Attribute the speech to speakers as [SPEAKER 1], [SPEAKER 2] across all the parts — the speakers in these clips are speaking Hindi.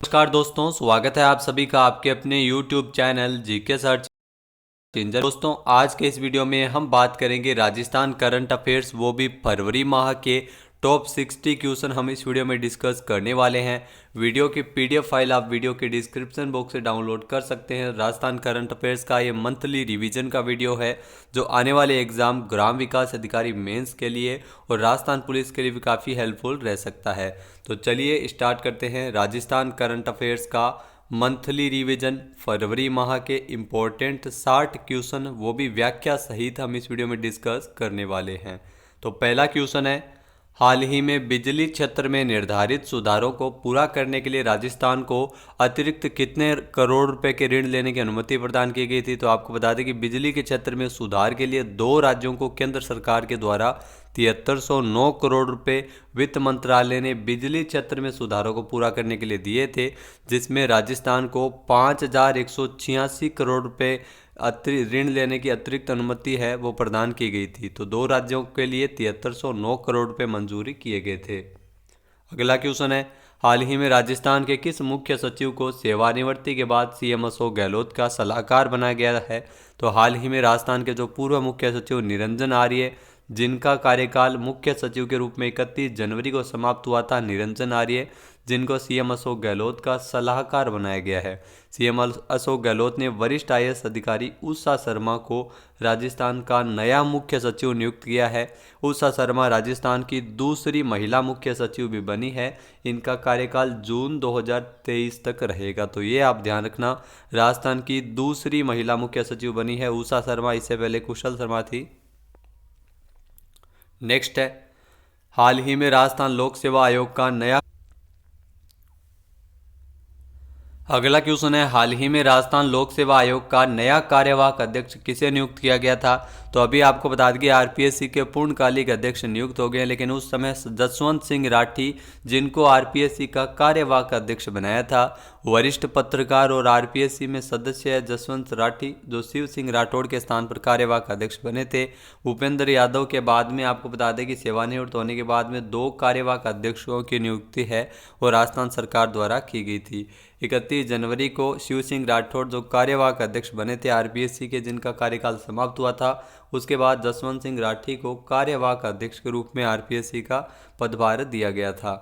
[SPEAKER 1] नमस्कार दोस्तों, स्वागत है आप सभी का आपके अपने YouTube channel GK search engine. दोस्तों, आज के इस वीडियो में हम बात करेंगे राजस्थान करंट अफेयर्स, वो भी फरवरी माह के टॉप 60 क्वेश्चन हम इस वीडियो में डिस्कस करने वाले हैं। वीडियो की पीडीएफ फाइल आप वीडियो के डिस्क्रिप्शन बॉक्स से डाउनलोड कर सकते हैं। राजस्थान करंट अफेयर्स का ये मंथली रिवीजन का वीडियो है जो आने वाले एग्जाम ग्राम विकास अधिकारी मेंस के लिए और राजस्थान पुलिस के लिए भी काफ़ी हेल्पफुल रह सकता है। तो चलिए स्टार्ट करते हैं राजस्थान करंट अफेयर्स का मंथली रिवीजन। फरवरी माह के इम्पोर्टेंट 60 क्वेश्चन, वो भी व्याख्या सहित हम इस वीडियो में डिस्कस करने वाले हैं। तो पहला क्वेश्चन है, हाल ही में बिजली क्षेत्र में निर्धारित सुधारों को पूरा करने के लिए राजस्थान को अतिरिक्त कितने करोड़ रुपए के ऋण लेने की अनुमति प्रदान की गई थी। तो आपको बता दें कि बिजली के क्षेत्र में सुधार के लिए दो राज्यों को केंद्र सरकार के द्वारा 7309 करोड़ रुपए वित्त मंत्रालय ने बिजली क्षेत्र में सुधारों को पूरा करने के लिए दिए थे, जिसमें राजस्थान को 5186 करोड़ रुपए ऋण लेने की अतिरिक्त अनुमति है वो प्रदान की गई थी। तो दो राज्यों के लिए 7309 करोड़ रुपए मंजूरी किए गए थे। अगला क्वेश्चन है, हाल ही में राजस्थान के किस मुख्य सचिव को सेवानिवृत्ति के बाद सीएम अशोक गहलोत का सलाहकार बनाया गया है। तो हाल ही में राजस्थान के जो पूर्व मुख्य सचिव निरंजन आर्य, जिनका कार्यकाल मुख्य सचिव के रूप में 31 जनवरी को समाप्त हुआ था, निरंजन आर्य, जिनको सीएम अशोक गहलोत का सलाहकार बनाया गया है। सीएम अशोक गहलोत ने वरिष्ठ आईएएस अधिकारी उषा शर्मा को राजस्थान का नया मुख्य सचिव नियुक्त किया है। उषा शर्मा राजस्थान की दूसरी महिला मुख्य सचिव भी बनी है। इनका कार्यकाल जून 2023 तक रहेगा। तो ये आप ध्यान रखना, राजस्थान की दूसरी महिला मुख्य सचिव बनी है उषा शर्मा, इससे पहले कुशल शर्मा थी। नेक्स्ट है, हाल ही में राजस्थान लोक सेवा आयोग का नया अगला क्वेश्चन है, हाल ही में राजस्थान लोक सेवा आयोग का नया कार्यवाहक अध्यक्ष किसे नियुक्त किया गया था। तो अभी आपको बता दें कि आरपीएससी के पूर्णकालिक अध्यक्ष नियुक्त हो गए, लेकिन उस समय जसवंत सिंह राठी, जिनको आरपीएससी का कार्यवाहक अध्यक्ष बनाया था। वरिष्ठ पत्रकार और आरपीएससी में सदस्य है जसवंत राठी, जो शिव सिंह राठौड़ के स्थान पर कार्यवाहक अध्यक्ष बने थे। भूपेंद्र यादव के बाद में आपको बता दें कि सेवानिवृत्त होने के बाद में दो कार्यवाहक अध्यक्षों की नियुक्ति है वो राजस्थान सरकार द्वारा की गई थी। 31 जनवरी को शिव सिंह राठौड़ जो कार्यवाहक अध्यक्ष बने थे आरपीएससी के, जिनका कार्यकाल समाप्त हुआ था, उसके बाद जसवंत सिंह राठी को कार्यवाहक अध्यक्ष के रूप में आरपीएससी का पदभार दिया गया था।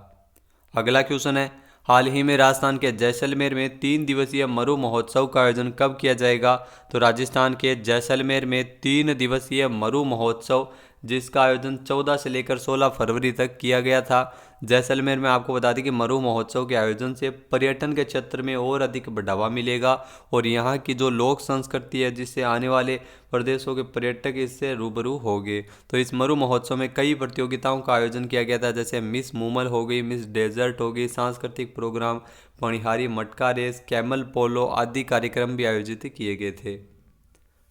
[SPEAKER 1] अगला क्वेश्चन है, हाल ही में राजस्थान के जैसलमेर में 3 दिवसीय मरु महोत्सव का आयोजन कब किया जाएगा। तो राजस्थान के जैसलमेर में 3 दिवसीय मरु महोत्सव, जिसका आयोजन 14 से लेकर 16 फरवरी तक किया गया था। जैसलमेर में आपको बता दें कि मरु महोत्सव के आयोजन से पर्यटन के क्षेत्र में और अधिक बढ़ावा मिलेगा और यहाँ की जो लोक संस्कृति है, जिससे आने वाले प्रदेशों के पर्यटक इससे रूबरू होंगे। तो इस मरु महोत्सव में कई प्रतियोगिताओं का आयोजन किया गया था, जैसे मिस मूमल हो गई, मिस डेजर्ट हो गई, सांस्कृतिक प्रोग्राम, पणिहारी मटका रेस, कैमल पोलो आदि कार्यक्रम भी आयोजित किए गए थे।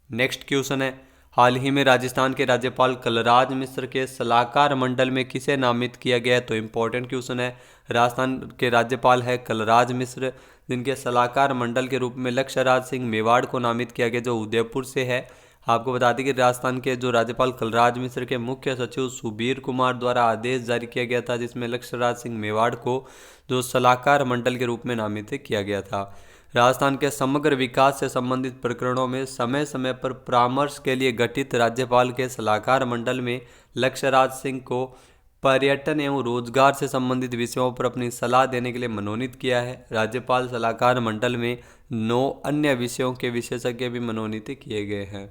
[SPEAKER 1] नेक्स्ट क्वेश्चन है, हाल ही में राजस्थान के राज्यपाल कलराज मिश्र के सलाहकार मंडल में किसे नामित किया गया है। तो इम्पोर्टेंट क्वेश्चन है, राजस्थान के राज्यपाल है कलराज मिश्र, जिनके सलाहकार मंडल के रूप में लक्ष्यराज सिंह मेवाड़ को नामित किया गया, जो उदयपुर से है। आपको बता दें कि राजस्थान के जो राज्यपाल कलराज मिश्र के मुख्य सचिव सुबीर कुमार द्वारा आदेश जारी किया गया था, जिसमें लक्ष्यराज सिंह मेवाड़ को जो सलाहकार मंडल के रूप में नामित किया गया था। राजस्थान के समग्र विकास से संबंधित प्रकरणों में समय समय पर परामर्श के लिए गठित राज्यपाल के सलाहकार मंडल में लक्ष्यराज सिंह को पर्यटन एवं रोजगार से संबंधित विषयों पर अपनी सलाह देने के लिए मनोनीत किया है। राज्यपाल सलाहकार मंडल में 9 अन्य विषयों के विशेषज्ञ भी मनोनीत किए गए हैं।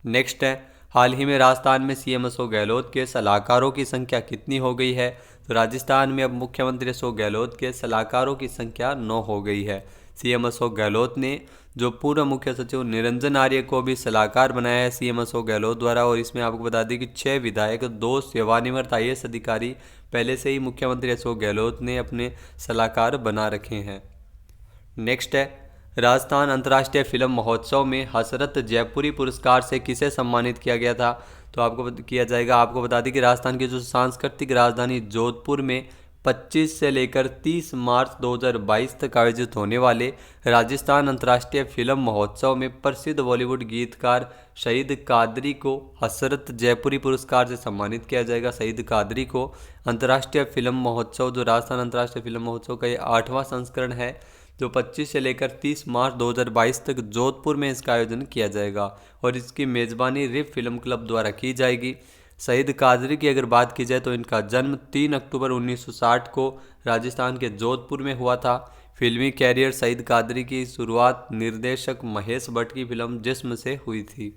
[SPEAKER 1] नेक्स्ट है, हाल ही में राजस्थान में सीएम अशोक गहलोत के सलाहकारों की संख्या कितनी हो गई है। तो राजस्थान में अब मुख्यमंत्री अशोक गहलोत के सलाहकारों की संख्या 9 हो गई है। सीएम अशोक गहलोत ने जो पूर्व मुख्य सचिव निरंजन आर्य को भी सलाहकार बनाया है सीएम अशोक गहलोत द्वारा, और इसमें आपको बता दें कि 6 विधायक, 2 सेवानिवृत्त आईएएस अधिकारी पहले से ही मुख्यमंत्री अशोक गहलोत ने अपने सलाहकार बना रखे हैं। नेक्स्ट है, राजस्थान अंतर्राष्ट्रीय फिल्म महोत्सव में हसरत जयपुरी पुरस्कार से किसे सम्मानित किया गया था। तो आपको किया जाएगा, आपको बता दें कि राजस्थान की जो सांस्कृतिक राजधानी जोधपुर में 25 से लेकर 30 मार्च 2022 तक आयोजित होने वाले राजस्थान अंतर्राष्ट्रीय फिल्म महोत्सव में प्रसिद्ध बॉलीवुड गीतकार शहीद कादरी को हसरत जयपुरी पुरस्कार से सम्मानित किया जाएगा। शहीद कादरी को अंतर्राष्ट्रीय फिल्म महोत्सव, जो राजस्थान अंतर्राष्ट्रीय फिल्म महोत्सव का ये 8वां संस्करण है, जो 25 से लेकर 30 मार्च 2022 तक जोधपुर में इसका आयोजन किया जाएगा और इसकी मेज़बानी रिफ फिल्म क्लब द्वारा की जाएगी। शहीद कादरी की अगर बात की जाए तो इनका जन्म 3 अक्टूबर 1960 को राजस्थान के जोधपुर में हुआ था। फिल्मी कैरियर शहीद कादरी की शुरुआत निर्देशक महेश भट्ट की फिल्म जिस्म से हुई थी।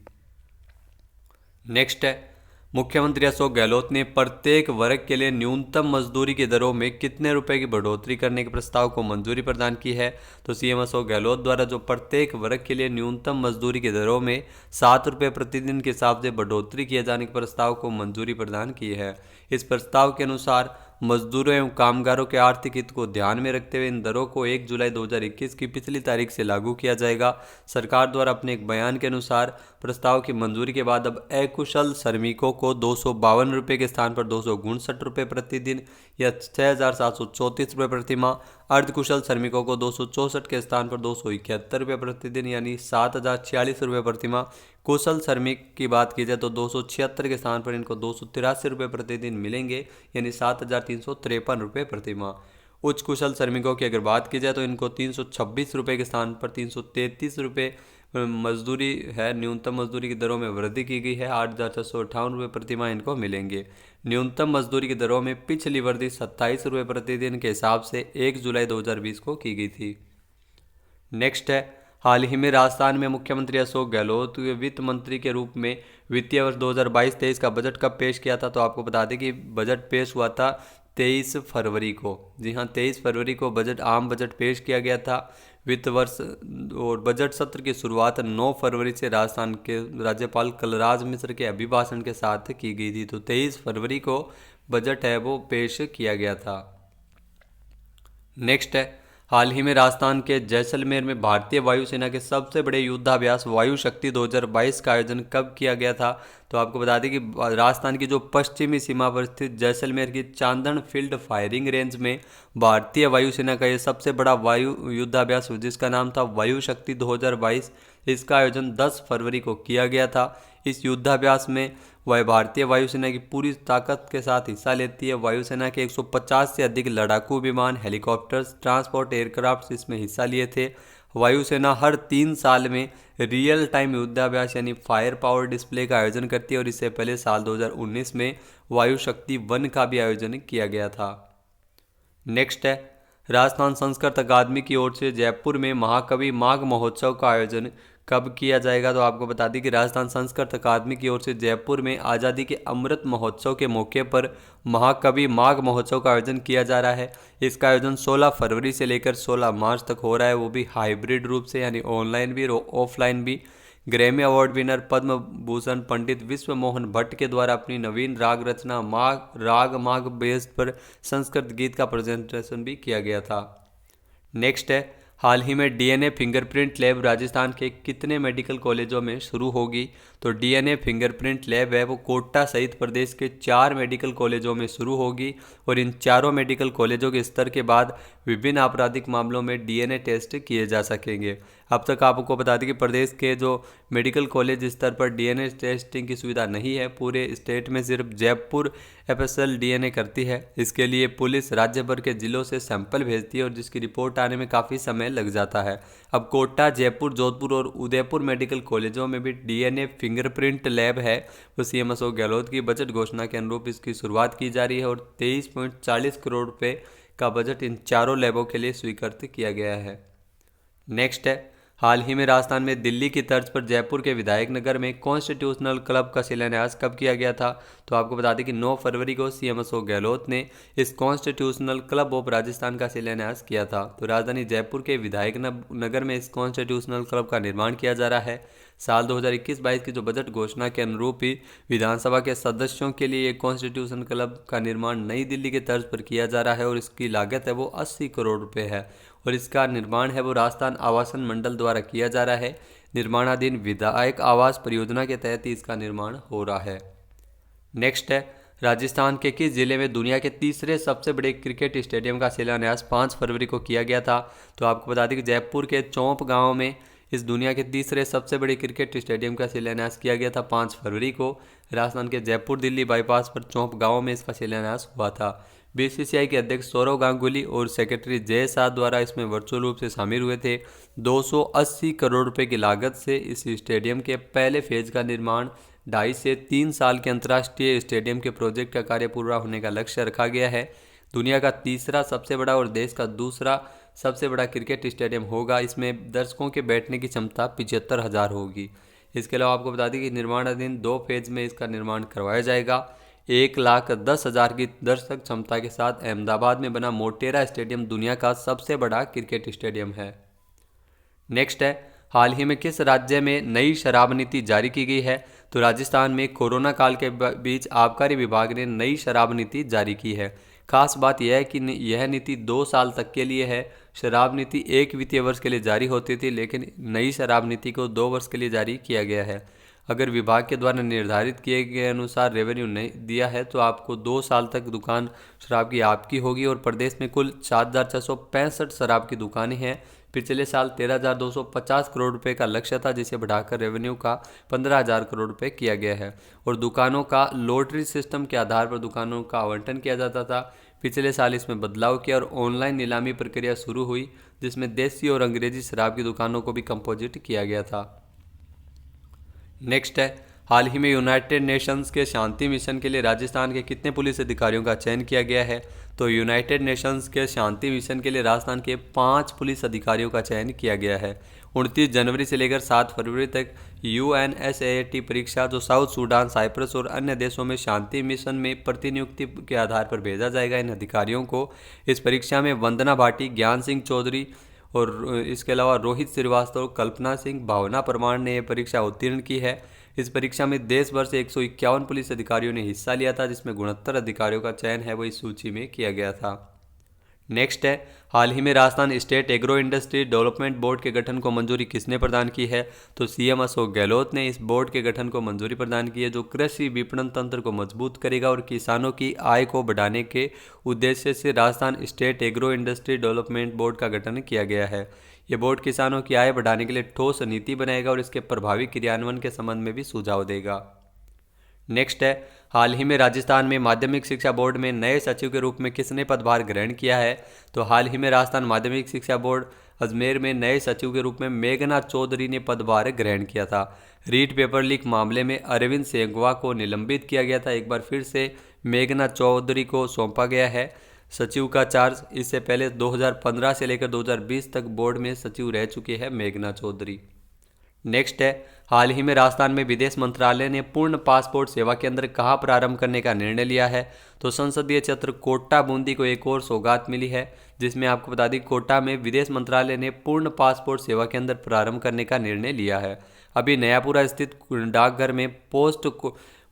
[SPEAKER 1] नेक्स्ट है, मुख्यमंत्री अशोक गहलोत ने प्रत्येक वर्ग के लिए न्यूनतम मजदूरी की दरों में कितने रुपए की बढ़ोतरी करने के प्रस्ताव को मंजूरी प्रदान की है। तो सीएम अशोक गहलोत द्वारा जो प्रत्येक वर्ग के लिए न्यूनतम मजदूरी की दरों में 7 रुपये प्रतिदिन के हिसाब से बढ़ोतरी किए जाने के प्रस्ताव को मंजूरी प्रदान की है। इस प्रस्ताव के अनुसार मजदूरों एवं कामगारों के आर्थिक हित को ध्यान में रखते हुए इन दरों को 1 जुलाई 2021 की पिछली तारीख से लागू किया जाएगा। सरकार द्वारा अपने एक बयान के अनुसार प्रस्ताव की मंजूरी के बाद अब अकुशल श्रमिकों को 252 रुपये के स्थान पर 259 रुपये प्रतिदिन या 6,734 रुपये प्रतिमाह, अर्धकुशल श्रमिकों को 264 के स्थान पर 271 रुपये प्रतिदिन यानी 7,046 रुपये प्रतिमाह, कुशल श्रमिक की बात की जाए तो 276 के स्थान पर इनको 283 रुपये प्रतिदिन मिलेंगे यानी 7,353 रुपये प्रतिमाह। उच्च कुशल श्रमिकों की अगर बात की जाए तो इनको 326 रुपये के स्थान पर 333 रुपये मजदूरी है। न्यूनतम मजदूरी की दरों में वृद्धि की गई है, 8,658 रुपये प्रतिमाह इनको मिलेंगे। न्यूनतम मजदूरी की दरों में पिछली वृद्धि 27 रुपये प्रतिदिन के हिसाब से 1 जुलाई 2020 को की गई थी। नेक्स्ट है, हाल ही में राजस्थान में मुख्यमंत्री अशोक गहलोत वित्त मंत्री के रूप में वित्तीय वर्ष 2022-23 का बजट कब पेश किया था। तो आपको बता दें कि बजट पेश हुआ था 23 फरवरी को। जी हाँ, 23 फरवरी को आम बजट पेश किया गया था। वित्त वर्ष और बजट सत्र की शुरुआत 9 फरवरी से राजस्थान के राज्यपाल कलराज मिश्र के अभिभाषण के साथ की गई थी। तो 23 फरवरी को बजट है वो पेश किया गया था। नेक्स्ट है, हाल ही में राजस्थान के जैसलमेर में भारतीय वायुसेना के सबसे बड़े युद्धाभ्यास वायु शक्ति 2022 का आयोजन कब किया गया था। तो आपको बता दें कि राजस्थान की जो पश्चिमी सीमा पर स्थित जैसलमेर की चांदन फील्ड फायरिंग रेंज में भारतीय वायुसेना का ये सबसे बड़ा वायु युद्धाभ्यास जिसका नाम था वायु शक्ति 2022, इसका आयोजन 10 फरवरी को किया गया था। इस युद्धाभ्यास में वह भारतीय वायुसेना की पूरी ताकत के साथ हिस्सा लेती है। वायुसेना के 150 से अधिक लड़ाकू विमान, हेलीकॉप्टर्स, ट्रांसपोर्ट एयरक्राफ्ट इसमें हिस्सा लिए थे। वायुसेना हर 3 साल में रियल टाइम युद्धाभ्यास यानी फायर पावर डिस्प्ले का आयोजन करती है और इससे पहले साल 2019 में वायु शक्ति 1 का भी आयोजन किया गया था। नेक्स्ट है, राजस्थान संस्कृत अकादमी की ओर से जयपुर में महाकवि माघ महोत्सव का आयोजन कब किया जाएगा। तो आपको बता दें कि राजस्थान संस्कृत अकादमी की ओर से जयपुर में आज़ादी के अमृत महोत्सव के मौके पर महाकवि माघ महोत्सव का आयोजन किया जा रहा है। इसका आयोजन 16 फरवरी से लेकर 16 मार्च तक हो रहा है, वो भी हाइब्रिड रूप से यानी ऑनलाइन भी और ऑफलाइन भी। Grammy award winner Padma Bhushan पंडित विश्व मोहन भट्ट के द्वारा अपनी नवीन राग रचना माघ बेस पर संस्कृत गीत का प्रेजेंटेशन भी किया गया था। नेक्स्ट है, हाल ही में डीएनए फिंगरप्रिंट लैब राजस्थान के कितने मेडिकल कॉलेजों में शुरू होगी। तो डीएनए फिंगरप्रिंट लैब है वो कोटा सहित प्रदेश के 4 मेडिकल कॉलेजों में शुरू होगी और इन चारों मेडिकल कॉलेजों के स्तर के बाद विभिन्न आपराधिक मामलों में डीएनए टेस्ट किए जा सकेंगे। अब तक आपको बता दें कि प्रदेश के जो मेडिकल कॉलेज स्तर पर डीएनए टेस्टिंग की सुविधा नहीं है, पूरे स्टेट में सिर्फ जयपुर एफएसएल डीएनए करती है। इसके लिए पुलिस राज्य भर के जिलों से सैंपल भेजती है और जिसकी रिपोर्ट आने में काफ़ी समय लग जाता है। अब कोटा, जयपुर, जोधपुर और उदयपुर मेडिकल कॉलेजों में भी डीएनए फिंगरप्रिंट लैब है वो सीएम अशोक गहलोत की बजट घोषणा के अनुरूप इसकी शुरुआत की जा रही है और 23.40 करोड़ रुपये का बजट इन चारों लैबों के लिए स्वीकृत किया गया है। नेक्स्ट है, हाल ही में राजस्थान में दिल्ली की तर्ज पर जयपुर के विधायक नगर में कॉन्स्टिट्यूशनल क्लब का शिलान्यास कब किया गया था। तो आपको बता दें कि 9 फरवरी को सीएम अशोक गहलोत ने इस कॉन्स्टिट्यूशनल क्लब ऑफ राजस्थान का शिलान्यास किया था। तो राजधानी जयपुर के विधायक नगर में इस कॉन्स्टिट्यूशनल क्लब का निर्माण किया जा रहा है। साल 2021-22 की जो बजट घोषणा के अनुरूप ही विधानसभा के सदस्यों के लिए एक कॉन्स्टिट्यूशन क्लब का निर्माण नई दिल्ली के तर्ज पर किया जा रहा है और इसकी लागत है वो 80 करोड़ रुपये है और इसका निर्माण है वो राजस्थान आवासन मंडल द्वारा किया जा रहा है। निर्माणाधीन विधायक आवास परियोजना के तहत ही इसका निर्माण हो रहा है। नेक्स्ट है, राजस्थान के किस जिले में दुनिया के तीसरे सबसे बड़े क्रिकेट स्टेडियम का शिलान्यास 5 फरवरी को किया गया था? तो आपको बता दें कि जयपुर के चौंप गांव में इस दुनिया के तीसरे सबसे बड़े क्रिकेट स्टेडियम का शिलान्यास किया गया था 5 फरवरी को। राजस्थान के जयपुर दिल्ली बाईपास पर चौंप गांव में इसका शिलान्यास हुआ था। बीसीसीआई के अध्यक्ष सौरव गांगुली और सेक्रेटरी जय शाह द्वारा इसमें वर्चुअल रूप से शामिल हुए थे। 280 करोड़ रुपए की लागत से इस स्टेडियम के पहले फेज का निर्माण 2.5 से 3 साल के अंतर्राष्ट्रीय स्टेडियम के प्रोजेक्ट का कार्य पूरा होने का लक्ष्य रखा गया है। दुनिया का तीसरा सबसे बड़ा और देश का दूसरा सबसे बड़ा क्रिकेट स्टेडियम होगा। इसमें दर्शकों के बैठने की क्षमता 75,000 होगी। इसके अलावा आपको बता दें कि निर्माणाधीन 2 फेज में इसका निर्माण करवाया जाएगा। 1,10,000 की दर्शक क्षमता के साथ अहमदाबाद में बना मोटेरा स्टेडियम दुनिया का सबसे बड़ा क्रिकेट स्टेडियम है। नेक्स्ट है, हाल ही में किस राज्य में नई शराब नीति जारी की गई है? तो राजस्थान में कोरोना काल के बीच आबकारी विभाग ने नई शराब नीति जारी की है। खास बात यह है कि यह नीति 2 साल तक के लिए है। शराब नीति 1 वित्तीय वर्ष के लिए जारी होती थी, लेकिन नई शराब नीति को 2 वर्ष के लिए जारी किया गया है। अगर विभाग के द्वारा निर्धारित किए गए अनुसार रेवेन्यू नहीं दिया है तो आपको 2 साल तक दुकान शराब की आपकी होगी। और प्रदेश में कुल 7,665 शराब की दुकानें हैं। पिछले साल 13,250 करोड़ रुपए का लक्ष्य था, जिसे बढ़ाकर रेवेन्यू का 15,000 करोड़ रुपए किया गया है। और दुकानों का लॉटरी सिस्टम के आधार पर दुकानों का आवंटन किया जाता था। पिछले साल इसमें बदलाव किया और ऑनलाइन नीलामी प्रक्रिया शुरू हुई, जिसमें देसी और अंग्रेजी शराब की दुकानों को भी कंपोजिट किया गया था। नेक्स्ट है, हाल ही में यूनाइटेड नेशंस के शांति मिशन के लिए राजस्थान के कितने पुलिस अधिकारियों का चयन किया गया है? तो यूनाइटेड नेशंस के शांति मिशन के लिए राजस्थान के 5 पुलिस अधिकारियों का चयन किया गया है। 29 जनवरी से लेकर 7 फरवरी तक UNSAT परीक्षा, जो साउथ सूडान, साइप्रस और अन्य देशों में शांति मिशन में प्रतिनियुक्ति के आधार पर भेजा जाएगा इन अधिकारियों को। इस परीक्षा में वंदना भाटी, ज्ञान सिंह चौधरी और इसके अलावा रोहित श्रीवास्तव, कल्पना सिंह, भावना परमार ने यह परीक्षा उत्तीर्ण की है। इस परीक्षा में देश भर से 151 पुलिस अधिकारियों ने हिस्सा लिया था, जिसमें 69 अधिकारियों का चयन है वो इस सूची में किया गया था। नेक्स्ट है, हाल ही में Rajasthan state agro industry development board के गठन को मंजूरी किसने प्रदान की है? तो CM अशोक गहलोत ने इस बोर्ड के गठन को मंजूरी प्रदान की है, जो कृषि विपणन तंत्र को मजबूत करेगा और किसानों की आय को बढ़ाने के उद्देश्य से Rajasthan state agro industry development board का गठन किया गया है। ये बोर्ड किसानों की आय बढ़ाने के लिए ठोस नीति बनाएगा और इसके प्रभावी क्रियान्वयन के संबंध में भी सुझाव देगा। नेक्स्ट है, हाल ही में राजस्थान में माध्यमिक शिक्षा बोर्ड में नए सचिव के रूप में किसने पदभार ग्रहण किया है? तो हाल ही में राजस्थान माध्यमिक शिक्षा बोर्ड अजमेर में नए सचिव के रूप में मेघना चौधरी ने पदभार ग्रहण किया था। रीट पेपर लीक मामले में अरविंद सेंगवा को निलंबित किया गया था। एक बार फिर से मेघना चौधरी को सौंपा गया है सचिव का चार्ज। इससे पहले 2015 से लेकर 2020 तक बोर्ड में सचिव रह चुके हैं मेघना चौधरी। नेक्स्ट है, हाल ही में राजस्थान में विदेश मंत्रालय ने पूर्ण पासपोर्ट सेवा केंद्र कहाँ प्रारंभ करने का निर्णय लिया है? तो संसदीय क्षेत्र कोटा बूंदी को एक और सौगात मिली है, जिसमें आपको बता दें कोटा में विदेश मंत्रालय ने पूर्ण पासपोर्ट सेवा केंद्र प्रारंभ करने का निर्णय लिया है। अभी नयापुरा स्थित डाकघर में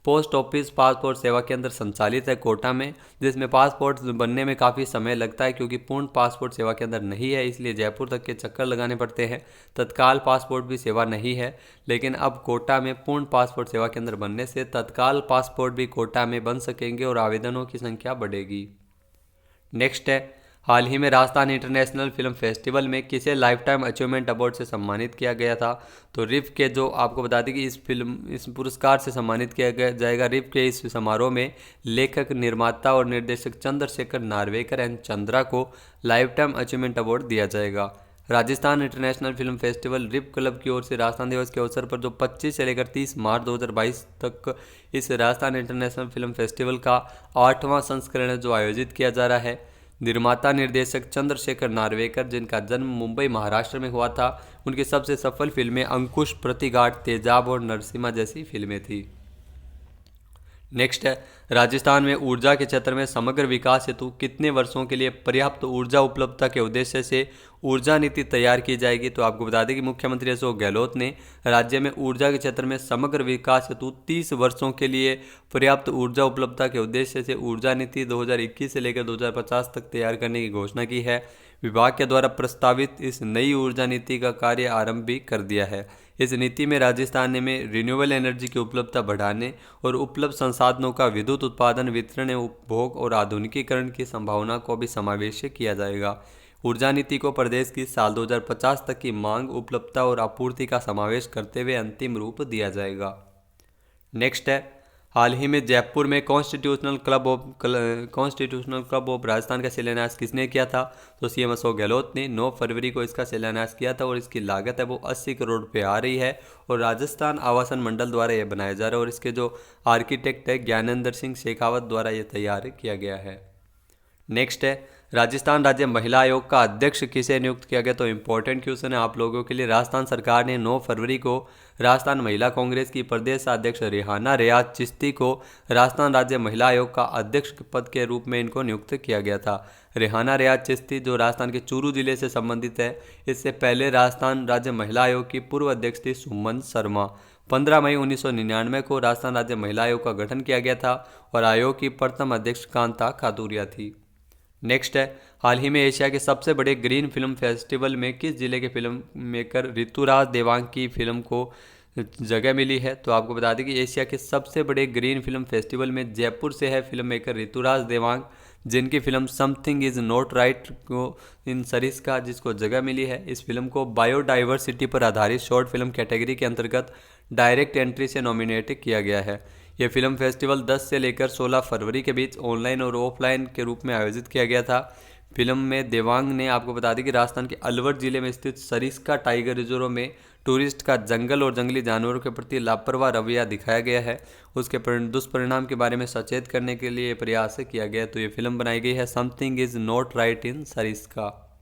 [SPEAKER 1] पोस्ट ऑफिस पासपोर्ट सेवा केंद्र संचालित है कोटा में, जिसमें पासपोर्ट बनने में काफ़ी समय लगता है क्योंकि पूर्ण पासपोर्ट सेवा केंद्र नहीं है, इसलिए जयपुर तक के चक्कर लगाने पड़ते हैं। तत्काल पासपोर्ट भी सेवा नहीं है, लेकिन अब कोटा में पूर्ण पासपोर्ट सेवा केंद्र बनने से तत्काल पासपोर्ट भी कोटा में बन सकेंगे और आवेदनों की संख्या बढ़ेगी। नेक्स्ट है, हाल ही में राजस्थान इंटरनेशनल फिल्म फेस्टिवल में किसे लाइफ टाइम अचीवमेंट अवार्ड से सम्मानित किया गया था? तो रिफ के, जो आपको बता दें कि इस पुरस्कार से सम्मानित किया जाएगा। रिफ के इस समारोह में लेखक, निर्माता और निर्देशक चंद्रशेखर नार्वेकर एंड चंद्रा को लाइफ टाइम अचीवमेंट अवार्ड दिया जाएगा। राजस्थान इंटरनेशनल फिल्म फेस्टिवल रिफ क्लब की ओर से राजस्थान दिवस के अवसर पर जो 25 से लेकर 30 मार्च 2022 तक इस राजस्थान इंटरनेशनल फिल्म फेस्टिवल का 8वां संस्करण है जो आयोजित किया जा रहा है। निर्माता निर्देशक चंद्रशेखर नार्वेकर, जिनका जन्म मुंबई महाराष्ट्र में हुआ था, उनकी सबसे सफल फिल्में अंकुश, प्रतिघाट, तेजाब और नरसिम्हा जैसी फिल्में थी। नेक्स्ट है, राजस्थान में ऊर्जा के क्षेत्र में समग्र विकास हेतु कितने वर्षों के लिए पर्याप्त ऊर्जा उपलब्धता के उद्देश्य से ऊर्जा नीति तैयार की जाएगी? तो आपको बता दें कि मुख्यमंत्री अशोक गहलोत ने राज्य में ऊर्जा के क्षेत्र में समग्र विकास हेतु 30 वर्षों के लिए पर्याप्त ऊर्जा उपलब्धता के उद्देश्य से ऊर्जा नीति 2021 से लेकर 2050 तक तैयार करने की घोषणा की है। विभाग के द्वारा प्रस्तावित इस नई ऊर्जा नीति का कार्य आरंभ भी कर दिया है। इस नीति में राजस्थान में रिन्यूएबल एनर्जी की उपलब्धता बढ़ाने और उपलब्ध संसाधनों का विद्युत उत्पादन, वितरण, उपभोग और आधुनिकीकरण की संभावना को भी समावेश किया जाएगा। ऊर्जा नीति को प्रदेश की साल 2050 तक की मांग, उपलब्धता और आपूर्ति का समावेश करते हुए अंतिम रूप दिया जाएगा। नेक्स्ट है, हाल ही में जयपुर में कॉन्स्टिट्यूशनल क्लब ऑफ राजस्थान का शिलान्यास किसने किया था? तो सीएम अशोक गहलोत ने 9 फरवरी को इसका शिलान्यास किया था और इसकी लागत है वो 80 करोड़ रुपये आ रही है और राजस्थान आवासन मंडल द्वारा यह बनाया जा रहा है और इसके जो आर्किटेक्ट है ज्ञानेंद्र सिंह शेखावत द्वारा ये तैयार किया गया है। नेक्स्ट है, राजस्थान राज्य महिला आयोग का अध्यक्ष किसे नियुक्त किया गया? तो इंपॉर्टेंट क्वेश्चन है आप लोगों के लिए। राजस्थान सरकार ने 9 फरवरी को राजस्थान महिला कांग्रेस की प्रदेश अध्यक्ष रेहाना रियाज चिश्ती को राजस्थान राज्य महिला आयोग का अध्यक्ष पद के रूप में इनको नियुक्त किया गया था। रेहाना रियाज चिश्ती जो राजस्थान के चूरू जिले से संबंधित है। इससे पहले राजस्थान राज्य महिला आयोग की पूर्व अध्यक्ष थी सुमन शर्मा। 15 मई 1999 को राजस्थान राज्य महिला आयोग का गठन किया गया था और आयोग की प्रथम अध्यक्ष कांता खातूरिया थी। नेक्स्ट है, हाल ही में एशिया के सबसे बड़े ग्रीन फिल्म फेस्टिवल में किस जिले के फिल्म मेकर ऋतुराज देवांग की फिल्म को जगह मिली है? तो आपको बता दें कि एशिया के सबसे बड़े ग्रीन फिल्म फेस्टिवल में जयपुर से है फिल्म मेकर ऋतुराज देवांग, जिनकी film something is not right को इन सरिस्का जिसको जगह मिली है। इस फिल्म को बायोडाइवर्सिटी पर आधारित शॉर्ट फिल्म कैटेगरी के अंतर्गत डायरेक्ट एंट्री से नॉमिनेट किया गया है। यह फिल्म फेस्टिवल 10 से लेकर 16 फरवरी के बीच ऑनलाइन और ऑफलाइन के रूप में आयोजित किया गया था। फिल्म में देवांग ने, आपको बता दें कि राजस्थान के अलवर जिले में स्थित सरिस्का टाइगर रिजर्व में टूरिस्ट का जंगल और जंगली जानवरों के प्रति लापरवाह रवैया दिखाया गया है। उसके दुष्परिणाम के बारे में सचेत करने के लिए प्रयास किया गया। तो ये फिल्म बनाई गई है something is not right in Sariska.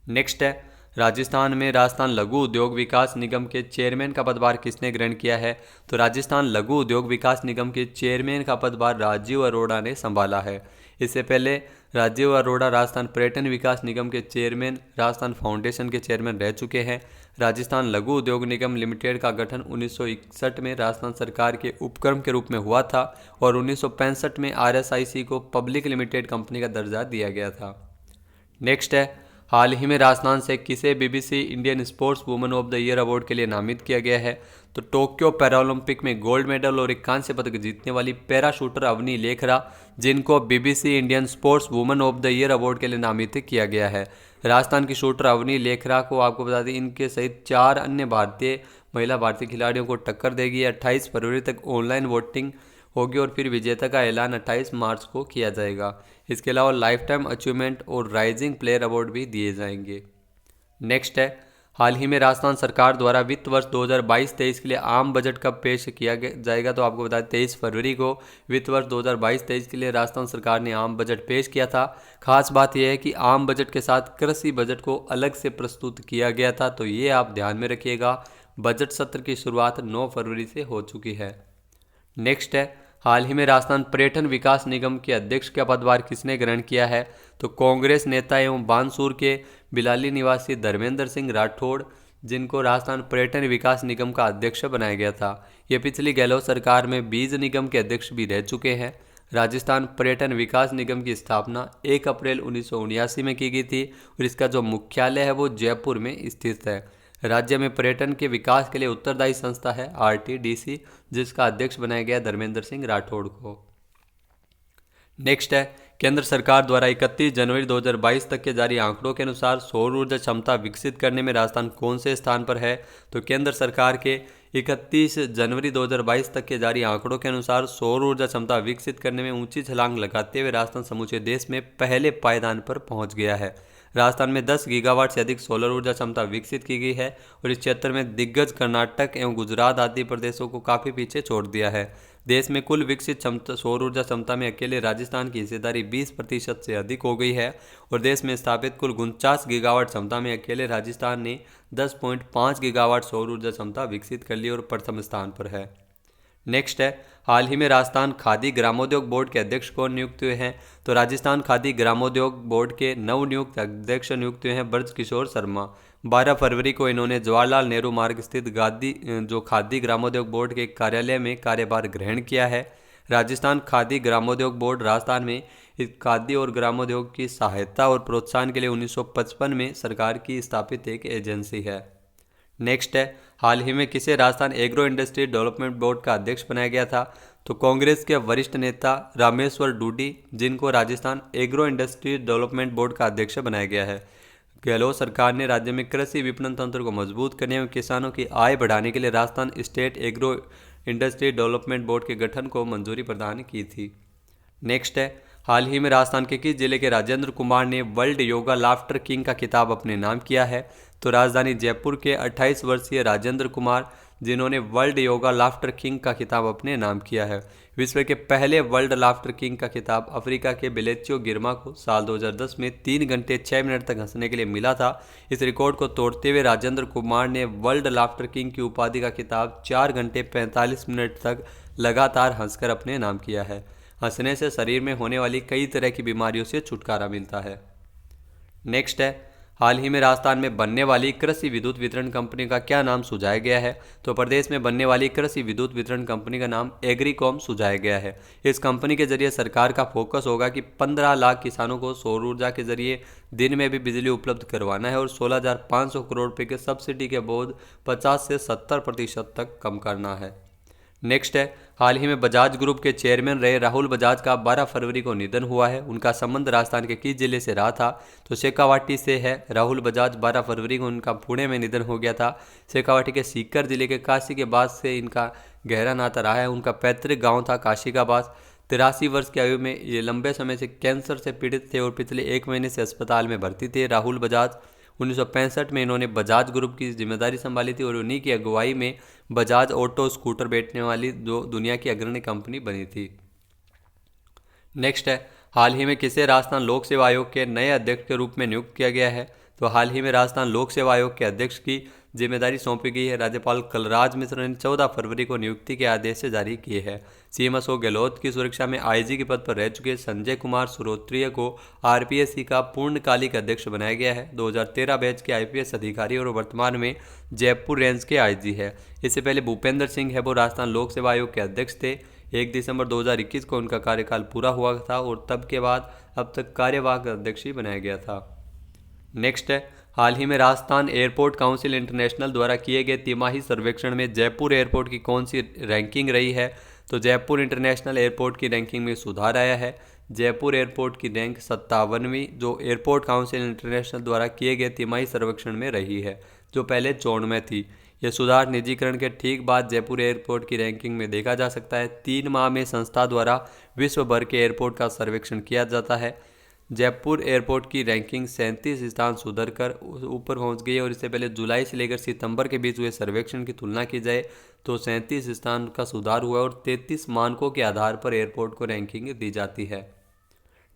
[SPEAKER 1] Next है, राजस्थान में राजस्थान लघु उद्योग विकास निगम के चेयरमैन का पदभार किसने ग्रहण किया है? तो राजस्थान लघु उद्योग विकास निगम के चेयरमैन का पदभार राजीव अरोड़ा ने संभाला है। इससे पहले राजीव अरोड़ा राजस्थान पर्यटन विकास निगम के चेयरमैन, राजस्थान फाउंडेशन के चेयरमैन रह चुके हैं। राजस्थान लघु उद्योग निगम लिमिटेड का गठन 1961 में राजस्थान सरकार के उपक्रम के रूप में हुआ था और 1965 में RSIC को पब्लिक लिमिटेड कंपनी का दर्जा दिया गया था। नेक्स्ट है, हाल ही में राजस्थान से किसे BBC Indian sports woman of the year award के लिए नामित किया गया है? तो टोक्यो पैरालंपिक में गोल्ड मेडल और एक कांस्य पदक जीतने वाली पैरा शूटर अवनी लेखरा, जिनको BBC Indian sports woman of the year award के लिए नामित किया गया है। राजस्थान की शूटर अवनी लेखरा को, आपको बता दें, इनके सहित 4 अन्य महिला भारतीय खिलाड़ियों को टक्कर देगी। 28 फरवरी तक ऑनलाइन वोटिंग होगी और फिर विजेता का ऐलान 28 मार्च को किया जाएगा। इसके अलावा लाइफ टाइम अचीवमेंट और राइजिंग प्लेयर अवार्ड भी दिए जाएंगे। नेक्स्ट है, हाल ही में राजस्थान सरकार द्वारा वित्त वर्ष 2022-23 के लिए आम बजट कब पेश किया जाएगा? तो आपको बता दें 23 फरवरी को वित्त वर्ष 2022-23 के लिए राजस्थान सरकार ने आम बजट पेश किया था। खास बात यह है कि आम बजट के साथ कृषि बजट को अलग से प्रस्तुत किया गया था, तो ये आप ध्यान में रखिएगा। बजट सत्र की शुरुआत 9 फरवरी से हो चुकी है। नेक्स्ट है, हाल ही में राजस्थान पर्यटन विकास निगम के अध्यक्ष का पदभार किसने ग्रहण किया है? तो कांग्रेस नेता एवं बानसूर के बिलाली निवासी धर्मेंद्र सिंह राठौड़, जिनको राजस्थान पर्यटन विकास निगम का अध्यक्ष बनाया गया था। ये पिछली गहलोत सरकार में बीज निगम के अध्यक्ष भी रह चुके हैं। राजस्थान पर्यटन विकास निगम की स्थापना 1 अप्रैल 1979 में की गई थी और इसका जो मुख्यालय है वो जयपुर में स्थित है। राज्य में पर्यटन के विकास के लिए उत्तरदायी संस्था है RTDC, जिसका अध्यक्ष बनाया गया धर्मेंद्र सिंह राठौड़ को। नेक्स्ट है, केंद्र सरकार द्वारा 31 जनवरी 2022 तक के जारी आंकड़ों के अनुसार सौर ऊर्जा क्षमता विकसित करने में राजस्थान कौन से स्थान पर है? तो केंद्र सरकार के 31 जनवरी 2022 तक के जारी आंकड़ों के अनुसार सौर ऊर्जा क्षमता विकसित करने में ऊंची छलांग लगाते हुए राजस्थान समूचे देश में पहले पायदान पर पहुंच गया है। राजस्थान में 10 गीगावाट से अधिक सोलर ऊर्जा क्षमता विकसित की गई है और इस क्षेत्र में दिग्गज कर्नाटक एवं गुजरात आदि प्रदेशों को काफ़ी पीछे छोड़ दिया है। देश में कुल विकसित सौर ऊर्जा क्षमता में अकेले राजस्थान की हिस्सेदारी 20% से अधिक हो गई है और देश में स्थापित कुल 49 गीगावाट क्षमता में अकेले राजस्थान ने 10.5 गीगावाट सौर ऊर्जा क्षमता विकसित कर ली और प्रथम स्थान पर है। नेक्स्ट है, हाल ही में राजस्थान खादी ग्रामोद्योग बोर्ड के अध्यक्ष कौन नियुक्त हुए हैं? तो राजस्थान खादी ग्रामोद्योग बोर्ड के नवनियुक्त अध्यक्ष नियुक्त हुए हैं ब्रज किशोर शर्मा। 12 फरवरी को इन्होंने जवाहरलाल नेहरू मार्ग स्थित खादी ग्रामोद्योग बोर्ड के कार्यालय में कार्यभार ग्रहण किया है। राजस्थान खादी ग्रामोद्योग बोर्ड राजस्थान में खादी और ग्रामोद्योग की सहायता और प्रोत्साहन के लिए 1955 में सरकार की स्थापित एक एजेंसी है। नेक्स्ट है, हाल ही में किसे Rajasthan agro industry development board का अध्यक्ष बनाया गया था? तो कांग्रेस के वरिष्ठ नेता रामेश्वर डूडी, जिनको Rajasthan agro industry development board का अध्यक्ष बनाया गया है। गहलोत सरकार ने राज्य में कृषि विपणन तंत्र को मजबूत करने एवं किसानों की आय बढ़ाने के लिए Rajasthan state agro industry development board के गठन को मंजूरी प्रदान की थी। नेक्स्ट है, हाल ही में राजस्थान के किस जिले के राजेंद्र कुमार ने वर्ल्ड योगा लाफ्टर किंग का खिताब अपने नाम किया है? तो राजधानी जयपुर के 28 वर्षीय राजेंद्र कुमार, जिन्होंने वर्ल्ड योगा लाफ्टर किंग का खिताब अपने नाम किया है। विश्व के पहले वर्ल्ड लाफ्टर किंग का खिताब अफ्रीका के बेलेचियो गिरमा को साल 2010 में 3 घंटे 6 मिनट तक हंसने के लिए मिला था। इस रिकॉर्ड को तोड़ते हुए राजेंद्र कुमार ने वर्ल्ड लाफ्टर किंग की उपाधि का खिताब 4 घंटे 45 मिनट तक लगातार हंसकर अपने नाम किया है। हंसने से शरीर में होने वाली कई तरह की बीमारियों से छुटकारा मिलता है। नेक्स्ट है, हाल ही में राजस्थान में बनने वाली कृषि विद्युत वितरण कंपनी का क्या नाम सुझाया गया है? तो प्रदेश में बनने वाली कृषि विद्युत वितरण कंपनी का नाम एग्रीकॉम सुझाया गया है। इस कंपनी के जरिए सरकार का फोकस होगा कि 15 लाख किसानों को सौर ऊर्जा के जरिए दिन में भी बिजली उपलब्ध करवाना है और 16,500 करोड़ रुपये के सब्सिडी के बोझ 50 से 70% तक कम करना है। नेक्स्ट है, हाल ही में बजाज ग्रुप के चेयरमैन रहे राहुल बजाज का 12 फरवरी को निधन हुआ है। उनका संबंध राजस्थान के किस जिले से रहा था? तो शेखावाटी से है। राहुल बजाज 12 फरवरी को उनका पुणे में निधन हो गया था। शेखावाटी के सीकर जिले के काशी के बाद से इनका गहरा नाता रहा है। उनका पैतृक गाँव था काशी का बास। 83 वर्ष की आयु में ये लंबे समय से कैंसर से पीड़ित थे और पिछले 1 महीने से अस्पताल में भर्ती थे। राहुल बजाज 1965 में इन्होंने बजाज ग्रुप की जिम्मेदारी संभाली थी और उन्हीं की अगुवाई में बजाज ऑटो स्कूटर बेचने वाली जो दुनिया की अग्रणी कंपनी बनी थी। नेक्स्ट है, हाल ही में किसे राजस्थान लोक सेवा आयोग के नए अध्यक्ष के रूप में नियुक्त किया गया है? तो हाल ही में राजस्थान लोक सेवा आयोग के अध्यक्ष की जिम्मेदारी सौंपी गई है। राज्यपाल कलराज मिश्र ने 14 फरवरी को नियुक्ति के आदेश जारी किए हैं। सीएम अशोक गहलोत की सुरक्षा में आईजी के पद पर रह चुके संजय कुमार श्रोत्रिय को आरपीएससी का पूर्णकालिक अध्यक्ष बनाया गया है। 2013 बैच के आईपीएस अधिकारी और वर्तमान में जयपुर रेंज के आईजी है। इससे पहले भूपेंद्र सिंह है वो राजस्थान लोक सेवा आयोग के अध्यक्ष थे। 1 दिसंबर 2021 को उनका कार्यकाल पूरा हुआ था और तब के बाद अब तक कार्यवाहक अध्यक्ष ही बनाया गया था। नेक्स्ट है, हाल ही में राजस्थान एयरपोर्ट काउंसिल इंटरनेशनल द्वारा किए गए तिमाही सर्वेक्षण में जयपुर एयरपोर्ट की कौन सी रैंकिंग रही है? तो जयपुर इंटरनेशनल एयरपोर्ट की रैंकिंग में सुधार आया है। जयपुर एयरपोर्ट की रैंक 57वीं जो एयरपोर्ट काउंसिल इंटरनेशनल द्वारा किए गए तिमाही सर्वेक्षण में रही है, जो पहले 54 में थी। यह सुधार निजीकरण के ठीक बाद जयपुर एयरपोर्ट की रैंकिंग में देखा जा सकता है। 3 माह में संस्था द्वारा विश्व भर के एयरपोर्ट का सर्वेक्षण किया जाता है। जयपुर एयरपोर्ट की रैंकिंग 37 स्थान सुधर कर ऊपर पहुंच गई है और इससे पहले जुलाई से लेकर सितंबर के बीच हुए सर्वेक्षण की तुलना की जाए तो 37 स्थान का सुधार हुआ और 33 मानकों के आधार पर एयरपोर्ट को रैंकिंग दी जाती है।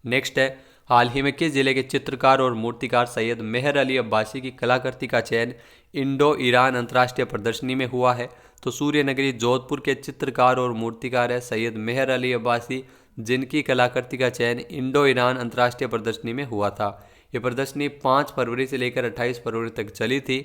[SPEAKER 1] नेक्स्ट है, हाल ही में किस जिले के चित्रकार और मूर्तिकार सैयद मेहर अली अब्बासी की कलाकृति का चयन इंडो ईरान अंतर्राष्ट्रीय प्रदर्शनी में हुआ है? तो सूर्य नगरी जोधपुर के चित्रकार और मूर्तिकार है सैयद मेहर अली अब्बासी, जिनकी कलाकृति का चयन इंडो ईरान अंतर्राष्ट्रीय प्रदर्शनी में हुआ था। ये प्रदर्शनी 5 फरवरी से लेकर 28 फरवरी तक चली थी।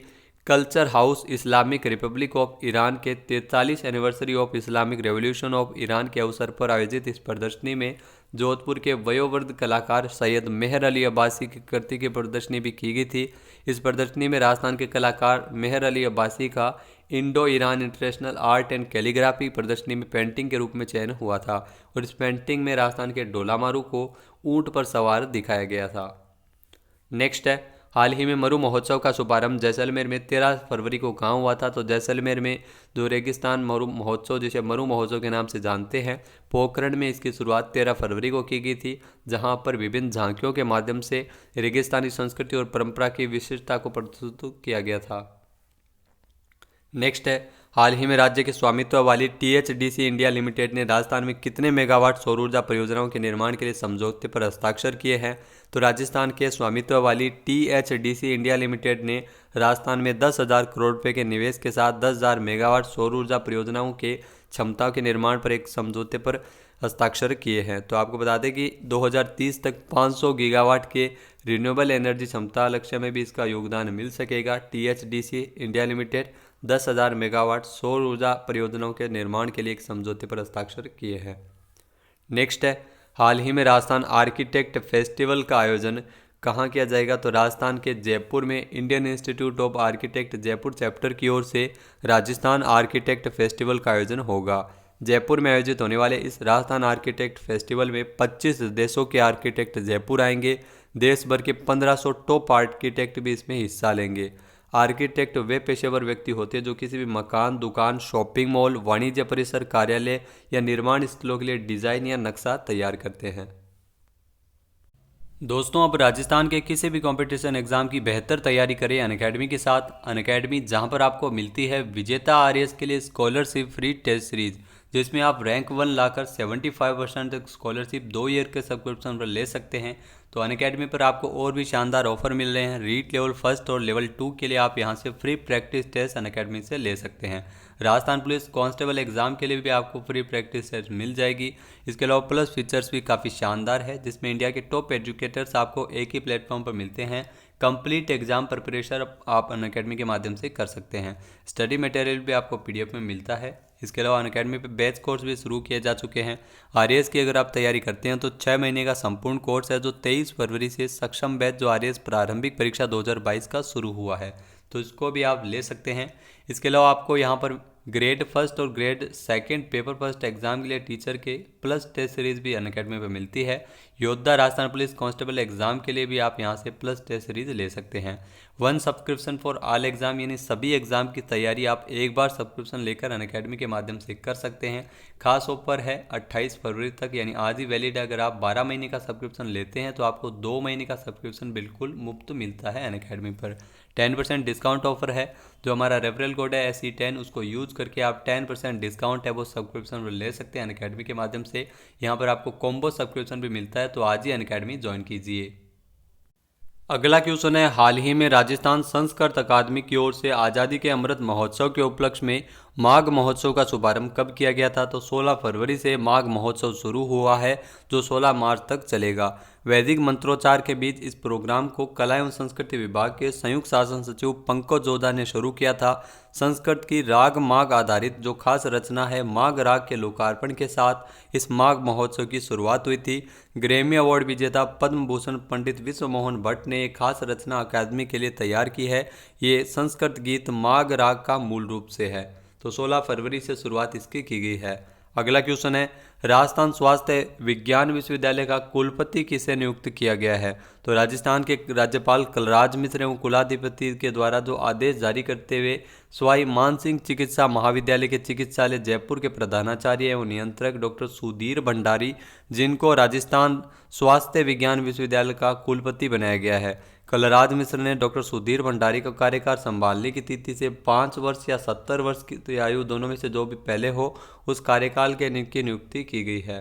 [SPEAKER 1] Culture house Islamic Republic of Iran के 43 anniversary of Islamic revolution of Iran के अवसर पर आयोजित इस प्रदर्शनी में जोधपुर के वयोवृद्ध कलाकार सैयद मेहर अली अब्बासी की कृति की प्रदर्शनी भी की गई थी। इस प्रदर्शनी में राजस्थान के कलाकार मेहर अली अब्बासी का Indo Iran international art and calligraphy प्रदर्शनी में पेंटिंग के रूप में चयन हुआ था और इस पेंटिंग में राजस्थान के डोलामारू को ऊंट पर सवार दिखाया गया था। नेक्स्ट है, हाल ही में मरु महोत्सव का शुभारंभ जैसलमेर में 13 फरवरी को कहाँ हुआ था? तो जैसलमेर में जो रेगिस्तान मरु महोत्सव जिसे मरु महोत्सव के नाम से जानते हैं, पोखरण में इसकी शुरुआत 13 फरवरी को की गई थी, जहां पर विभिन्न झांकियों के माध्यम से रेगिस्तानी संस्कृति और परंपरा की विशिष्टता को प्रस्तुत किया गया था। नेक्स्ट है, हाल ही में राज्य के स्वामित्व वाली टीएचडीसी इंडिया लिमिटेड ने राजस्थान में कितने मेगावाट सौर ऊर्जा परियोजनाओं के निर्माण के लिए समझौते पर हस्ताक्षर किए हैं? तो राजस्थान के स्वामित्व वाली टीएचडीसी इंडिया लिमिटेड ने राजस्थान में 10,000 करोड़ रुपए के निवेश के साथ 10,000 मेगावाट सौर ऊर्जा परियोजनाओं के क्षमताओं के निर्माण पर एक समझौते पर हस्ताक्षर किए हैं। तो आपको बता दें कि 2030 तक 500 गीगावाट के रिन्यूएबल एनर्जी क्षमता लक्ष्य में भी इसका योगदान मिल सकेगा। टीएचडीसी इंडिया लिमिटेड 10,000 मेगावाट सौर ऊर्जा परियोजनाओं के निर्माण के लिए एक समझौते पर हस्ताक्षर किए हैं। नेक्स्ट है, हाल ही में राजस्थान आर्किटेक्ट फेस्टिवल का आयोजन कहाँ किया जाएगा, तो राजस्थान के जयपुर में Indian institute of architect Jaipur chapter की ओर से राजस्थान आर्किटेक्ट फेस्टिवल का आयोजन होगा। जयपुर में आयोजित होने वाले इस राजस्थान आर्किटेक्ट फेस्टिवल में 25 देशों के आर्किटेक्ट जयपुर आएंगे। देश भर के 1500 टॉप आर्किटेक्ट भी इसमें हिस्सा लेंगे। आर्किटेक्ट वे पेशेवर व्यक्ति होते हैं जो किसी भी मकान, दुकान, शॉपिंग मॉल, वाणिज्य परिसर, कार्यालय या निर्माण स्थलों के लिए डिजाइन या नक्शा तैयार करते हैं। दोस्तों, अब राजस्थान के किसी भी कंपटीशन एग्जाम की बेहतर तैयारी करें अनअकैडमी के साथ। अनअकैडमी जहां पर आपको मिलती है विजेता आरएएस के लिए स्कॉलरशिप फ्री टेस्ट सीरीज, जिसमें आप रैंक 1 लाकर 75% तक स्कॉलरशिप 2 ईयर के सब्सक्रिप्शन पर ले सकते हैं। तो अनअकैडमी पर आपको और भी शानदार ऑफर मिल रहे हैं। रीट लेवल 1 और लेवल 2 के लिए आप यहां से फ्री प्रैक्टिस टेस्ट अनअकैडमी से ले सकते हैं। राजस्थान पुलिस कांस्टेबल एग्जाम के लिए भी आपको फ्री प्रैक्टिस टेस्ट मिल जाएगी। इसके अलावा प्लस फीचर्स भी काफ़ी शानदार है, जिसमें इंडिया के टॉप एजुकेटर्स आपको एक ही प्लेटफॉर्म पर मिलते हैं। कंप्लीट एग्जाम प्रिपरेशन आप अनअकैडमी के माध्यम से कर सकते हैं। स्टडी मटेरियल भी आपको पीडीएफ में मिलता है। इसके अलावा अनअकैडमी पे बैच कोर्स भी शुरू किए जा चुके हैं। आरएएस की अगर आप तैयारी करते हैं तो 6 महीने का संपूर्ण कोर्स है, जो 23 फरवरी से सक्षम बैच जो आरएएस प्रारंभिक परीक्षा 2022 का शुरू हुआ है, तो इसको भी आप ले सकते हैं। इसके अलावा आपको यहाँ पर ग्रेड 1 और ग्रेड 2 पेपर फर्स्ट एग्जाम के लिए टीचर के प्लस टेस्ट सीरीज भी अनअकैडमी पर मिलती है। योद्धा राजस्थान पुलिस कांस्टेबल एग्जाम के लिए भी आप यहां से प्लस टेस्ट सीरीज ले सकते हैं। 1 सब्सक्रिप्शन फॉर ऑल एग्जाम, यानी सभी एग्जाम की तैयारी आप एक बार सब्सक्रिप्शन लेकर अनअकैडमी के माध्यम से कर सकते हैं। खास ऑफर है 28 फरवरी तक, यानी आज ही वैलिड है। अगर आप 12 महीने का सब्सक्रिप्शन लेते हैं तो आपको 2 महीने का सब्सक्रिप्शन बिल्कुल मुफ्त मिलता है अनअकैडमी पर। 10% डिस्काउंट ऑफर है। जो हमारा रेफरल कोड है SE10, उसको यूज करके आप 10% डिस्काउंट है वो सब्सक्रिप्शन ले सकते हैं अनअकैडमी के माध्यम से। यहाँ पर आपको कॉम्बो सब्सक्रिप्शन भी मिलता है, तो आज ही अनअकैडमी ज्वाइन कीजिए। अगला क्वेश्चन है, हाल ही में राजस्थान संस्कृत अकादमी की ओर से आज़ादी के अमृत महोत्सव के उपलक्ष्य में माघ महोत्सव का शुभारंभ कब किया गया था, तो 16 फरवरी से माघ महोत्सव शुरू हुआ है, जो 16 मार्च तक चलेगा। वैदिक मंत्रोच्चार के बीच इस प्रोग्राम को कला एवं संस्कृति विभाग के संयुक्त शासन सचिव पंकज ओझा ने शुरू किया था। संस्कृत की राग माघ आधारित जो खास रचना है माघ राग के लोकार्पण के साथ इस माघ महोत्सव की शुरुआत हुई थी। ग्रैमी अवार्ड विजेता पद्म भूषण पंडित विश्व मोहन भट्ट ने एक खास रचना अकादमी के लिए तैयार की है। ये संस्कृत गीत माघ राग का मूल रूप से है। तो 16 फरवरी से शुरुआत इसकी की गई है। अगला क्वेश्चन है, राजस्थान स्वास्थ्य विज्ञान विश्वविद्यालय का कुलपति किसे नियुक्त किया गया है, तो राजस्थान के राज्यपाल कलराज मिश्र एवं कुलाधिपति के द्वारा जो आदेश जारी करते हुए सवाई मानसिंह चिकित्सा महाविद्यालय के चिकित्सालय जयपुर के प्रधानाचार्य एवं नियंत्रक डॉक्टर सुधीर भंडारी, जिनको राजस्थान स्वास्थ्य विज्ञान विश्वविद्यालय का कुलपति बनाया गया है। कलराज मिश्र ने डॉक्टर सुधीर भंडारी का कार्यकाल संभालने की तिथि से 5 वर्ष या 70 वर्ष की आयु दोनों में से जो भी पहले हो उस कार्यकाल की नियुक्ति की गई है।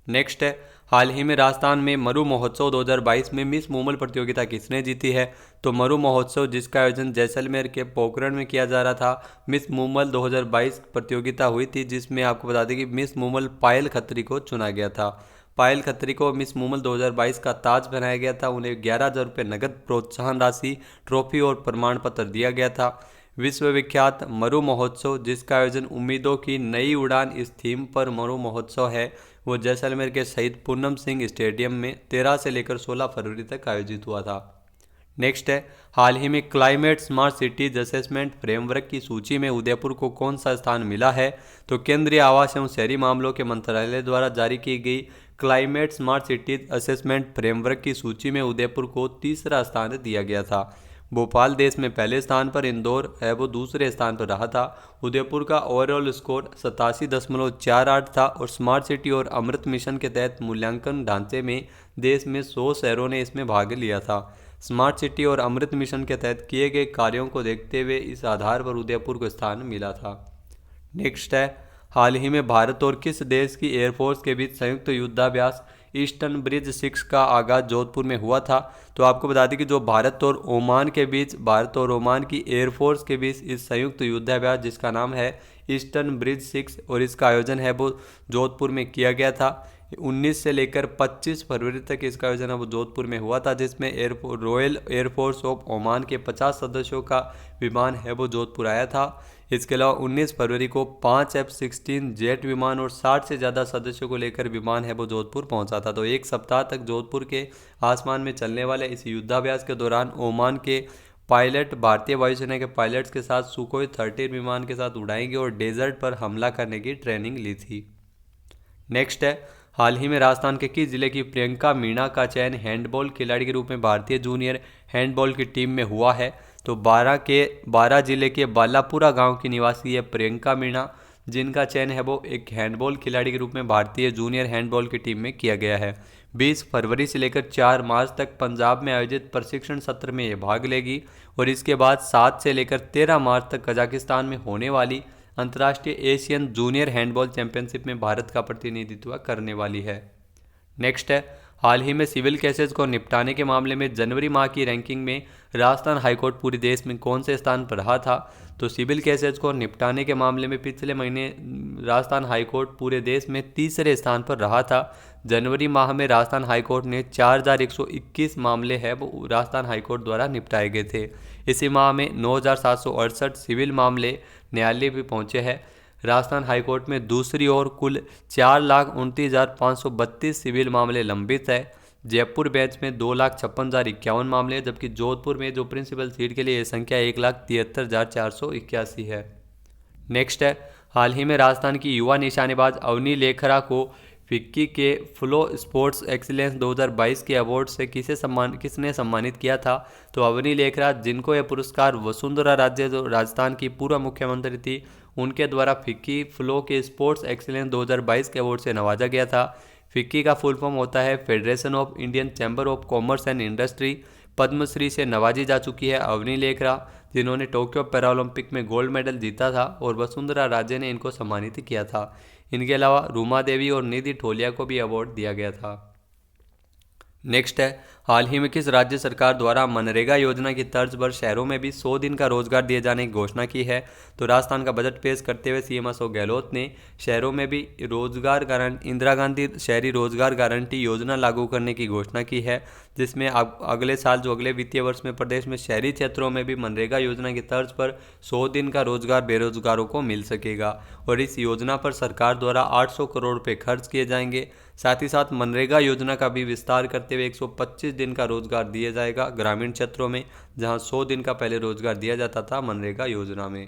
[SPEAKER 1] नेक्स्ट है, हाल ही में राजस्थान में मरु महोत्सव 2022 में मिस मूमल प्रतियोगिता किसने जीती है, तो मरु महोत्सव जिसका आयोजन जैसलमेर के पोखरण में किया जा रहा था, मिस मूमल 2022 प्रतियोगिता हुई थी, जिसमें आपको बता दें कि मिस मूमल पायल खत्री को चुना गया था। पायल खत्री को मिस मूमल 2022 का ताज पहनाया गया था। उन्हें 11,000 रुपये नगद प्रोत्साहन राशि, ट्रॉफी और प्रमाण पत्र दिया गया था। विश्वविख्यात मरु महोत्सव जिसका आयोजन उम्मीदों की नई उड़ान इस थीम पर मरु महोत्सव है, वो जैसलमेर के शहीद पूनम सिंह स्टेडियम में 13 से लेकर 16 फरवरी तक आयोजित हुआ था। नेक्स्ट है, हाल ही में climate smart cities assessment framework की सूची में उदयपुर को कौन सा स्थान मिला है, तो केंद्रीय आवास एवं शहरी मामलों के मंत्रालय द्वारा जारी की गई climate smart cities assessment framework की सूची में उदयपुर को तीसरा स्थान दिया गया था। भोपाल देश में पहले स्थान पर, इंदौर है वो दूसरे स्थान पर रहा था। उदयपुर का ओवरऑल स्कोर 87.48 था और स्मार्ट सिटी और अमृत मिशन के तहत मूल्यांकन ढांचे में देश में 100 शहरों ने इसमें भाग लिया था। स्मार्ट सिटी और अमृत मिशन के तहत किए गए कार्यों को देखते हुए इस आधार पर उदयपुर को स्थान मिला था। नेक्स्ट है, हाल ही में भारत और किस देश की एयरफोर्स के बीच संयुक्त युद्धाभ्यास ईस्टर्न ब्रिज 6 का आगाज जोधपुर में हुआ था, तो आपको बता दें कि जो भारत और ओमान की एयरफोर्स के बीच इस संयुक्त युद्धाभ्यास जिसका नाम है ईस्टर्न ब्रिज 6 और इसका आयोजन है वो जोधपुर में किया गया था। 19 से लेकर 25 फरवरी तक इसका आयोजन वो जोधपुर में हुआ था, जिसमें रॉयल एयरफोर्स ऑफ ओमान के 50 सदस्यों का विमान है वो जोधपुर आया था। इसके अलावा 19 फरवरी को 5 F-16 जेट विमान और 60 से ज़्यादा सदस्यों को लेकर विमान है वो जोधपुर पहुंचा था। तो एक सप्ताह तक जोधपुर के आसमान में चलने वाले इस युद्धाभ्यास के दौरान ओमान के पायलट भारतीय वायुसेना के पायलट्स के साथ सुखोई 13 विमान के साथ उड़ाएंगे और डेजर्ट पर हमला करने की ट्रेनिंग ली थी। नेक्स्ट है, हाल ही में राजस्थान के किस जिले की प्रियंका मीणा का चयन हैंडबॉल खिलाड़ी के रूप में भारतीय जूनियर हैंडबॉल की टीम में हुआ है? तो 12 जिले के बालापुरा गांव की निवासी है प्रियंका मीणा, जिनका चयन है वो एक हैंडबॉल खिलाड़ी के रूप में भारतीय जूनियर हैंडबॉल की टीम में किया गया है। 20 फरवरी से लेकर 4 मार्च तक पंजाब में आयोजित प्रशिक्षण सत्र में ये भाग लेगी और इसके बाद 7 से लेकर 13 मार्च तक कजाकिस्तान में होने वाली अंतर्राष्ट्रीय एशियन जूनियर हैंडबॉल चैंपियनशिप में भारत का प्रतिनिधित्व करने वाली है। नेक्स्ट है, हाल ही में सिविल केसेस को निपटाने के मामले में जनवरी माह की रैंकिंग में राजस्थान हाईकोर्ट पूरे देश में कौन से स्थान पर रहा था? तो सिविल केसेस को निपटाने के मामले में पिछले महीने राजस्थान हाईकोर्ट पूरे देश में तीसरे स्थान पर रहा था। जनवरी माह में राजस्थान हाईकोर्ट ने 4121 मामले हैं वो राजस्थान हाईकोर्ट द्वारा निपटाए गए थे। इसी माह में 9768 सिविल मामले न्यायालय भी पहुंचे हैं। राजस्थान हाईकोर्ट में दूसरी ओर कुल 4,29,532 सिविल मामले लंबित है। जयपुर बेंच में 2,56,051 मामले, जबकि जोधपुर में जो प्रिंसिपल सीट के लिए यह संख्या 1,73,481 है। नेक्स्ट है, हाल ही में राजस्थान की युवा निशानेबाज अवनी लेखरा को फिक्की के फ्लो स्पोर्ट्स एक्सीलेंस 2022 के अवार्ड से किसने सम्मानित किया था? तो अवनी लेखरा, जिनको यह पुरस्कार वसुंधरा राजे जो राजस्थान की पूर्व मुख्यमंत्री थी उनके द्वारा फिक्की फ्लो के स्पोर्ट्स एक्सीलेंस 2022 के अवार्ड से नवाजा गया था। फिक्की का फुल फॉर्म होता है Federation of Indian Chamber of Commerce and Industry. Padmashri से नवाजी जा चुकी है अवनी लेखरा, जिन्होंने टोक्यो पैरालंपिक में गोल्ड मेडल जीता था और वसुंधरा राजे ने इनको सम्मानित किया था। इनके अलावा रूमा देवी और निधि ठोलिया को भी अवार्ड दिया गया था। नेक्स्ट है, हाल ही में किस राज्य सरकार द्वारा मनरेगा योजना की तर्ज पर शहरों में भी 100 दिन का रोजगार दिए जाने की घोषणा की है? तो राजस्थान का बजट पेश करते हुए सीएम अशोक गहलोत ने शहरों में भी इंदिरा गांधी शहरी रोजगार गारंटी योजना लागू करने की घोषणा की है, जिसमें अगले साल जो अगले वित्तीय वर्ष में प्रदेश में शहरी क्षेत्रों में भी मनरेगा योजना की तर्ज पर 100 दिन का रोजगार बेरोजगारों को मिल सकेगा और इस योजना पर सरकार द्वारा 800 करोड़ रुपये खर्च किए जाएंगे। साथ ही साथ मनरेगा योजना का भी विस्तार करते हुए 125 दिन का रोजगार दिया जाएगा ग्रामीण क्षेत्रों में, जहां 100 दिन का पहले रोजगार दिया जाता था मनरेगा योजना में।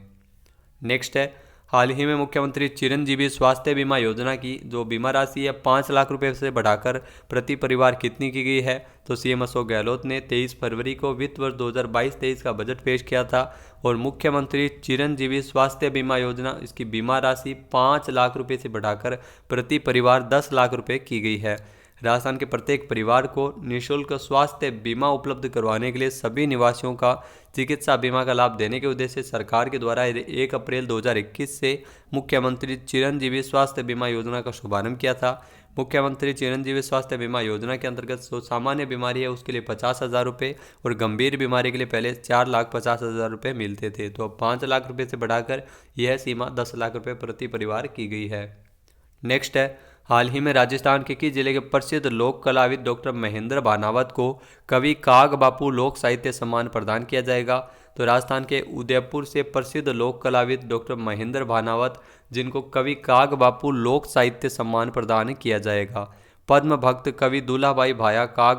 [SPEAKER 1] नेक्स्ट है, हाल ही में मुख्यमंत्री चिरंजीवी स्वास्थ्य बीमा योजना की जो बीमा राशि है 5 लाख रुपए से बढ़ाकर प्रति परिवार कितनी की गई है? तो सीएम अशोक गहलोत ने 23 फरवरी को वित्त वर्ष 2022-23 का बजट पेश किया था और मुख्यमंत्री चिरंजीवी स्वास्थ्य बीमा योजना इसकी बीमा राशि 5 लाख रुपए से बढ़ाकर प्रति परिवार 10 लाख रुपए की गई है। राजस्थान के प्रत्येक परिवार को निःशुल्क स्वास्थ्य बीमा उपलब्ध करवाने के लिए सभी निवासियों का चिकित्सा बीमा का लाभ देने के उद्देश्य से सरकार के द्वारा 1 अप्रैल 2021 से मुख्यमंत्री चिरंजीवी स्वास्थ्य बीमा योजना का शुभारंभ किया था। मुख्यमंत्री चिरंजीवी स्वास्थ्य बीमा योजना के अंतर्गत जो सामान्य बीमारी है उसके लिए 50,000 रुपये और गंभीर बीमारी के लिए पहले 4,50,000 रुपये मिलते थे, तो अब 5 लाख रुपये से बढ़ाकर यह सीमा 10 लाख रुपये प्रति परिवार की गई है। नेक्स्ट है, हाल ही में राजस्थान के किस जिले के प्रसिद्ध लोक कलाविद डॉक्टर महेंद्र भानावत को कवि काग बापू लोक साहित्य सम्मान प्रदान किया जाएगा? तो राजस्थान के उदयपुर से प्रसिद्ध लोक कलाविद डॉक्टर महेंद्र भानावत, जिनको कवि काग बापू लोक साहित्य सम्मान प्रदान किया जाएगा। पद्म भक्त कवि दूल्हाबाई भाया काग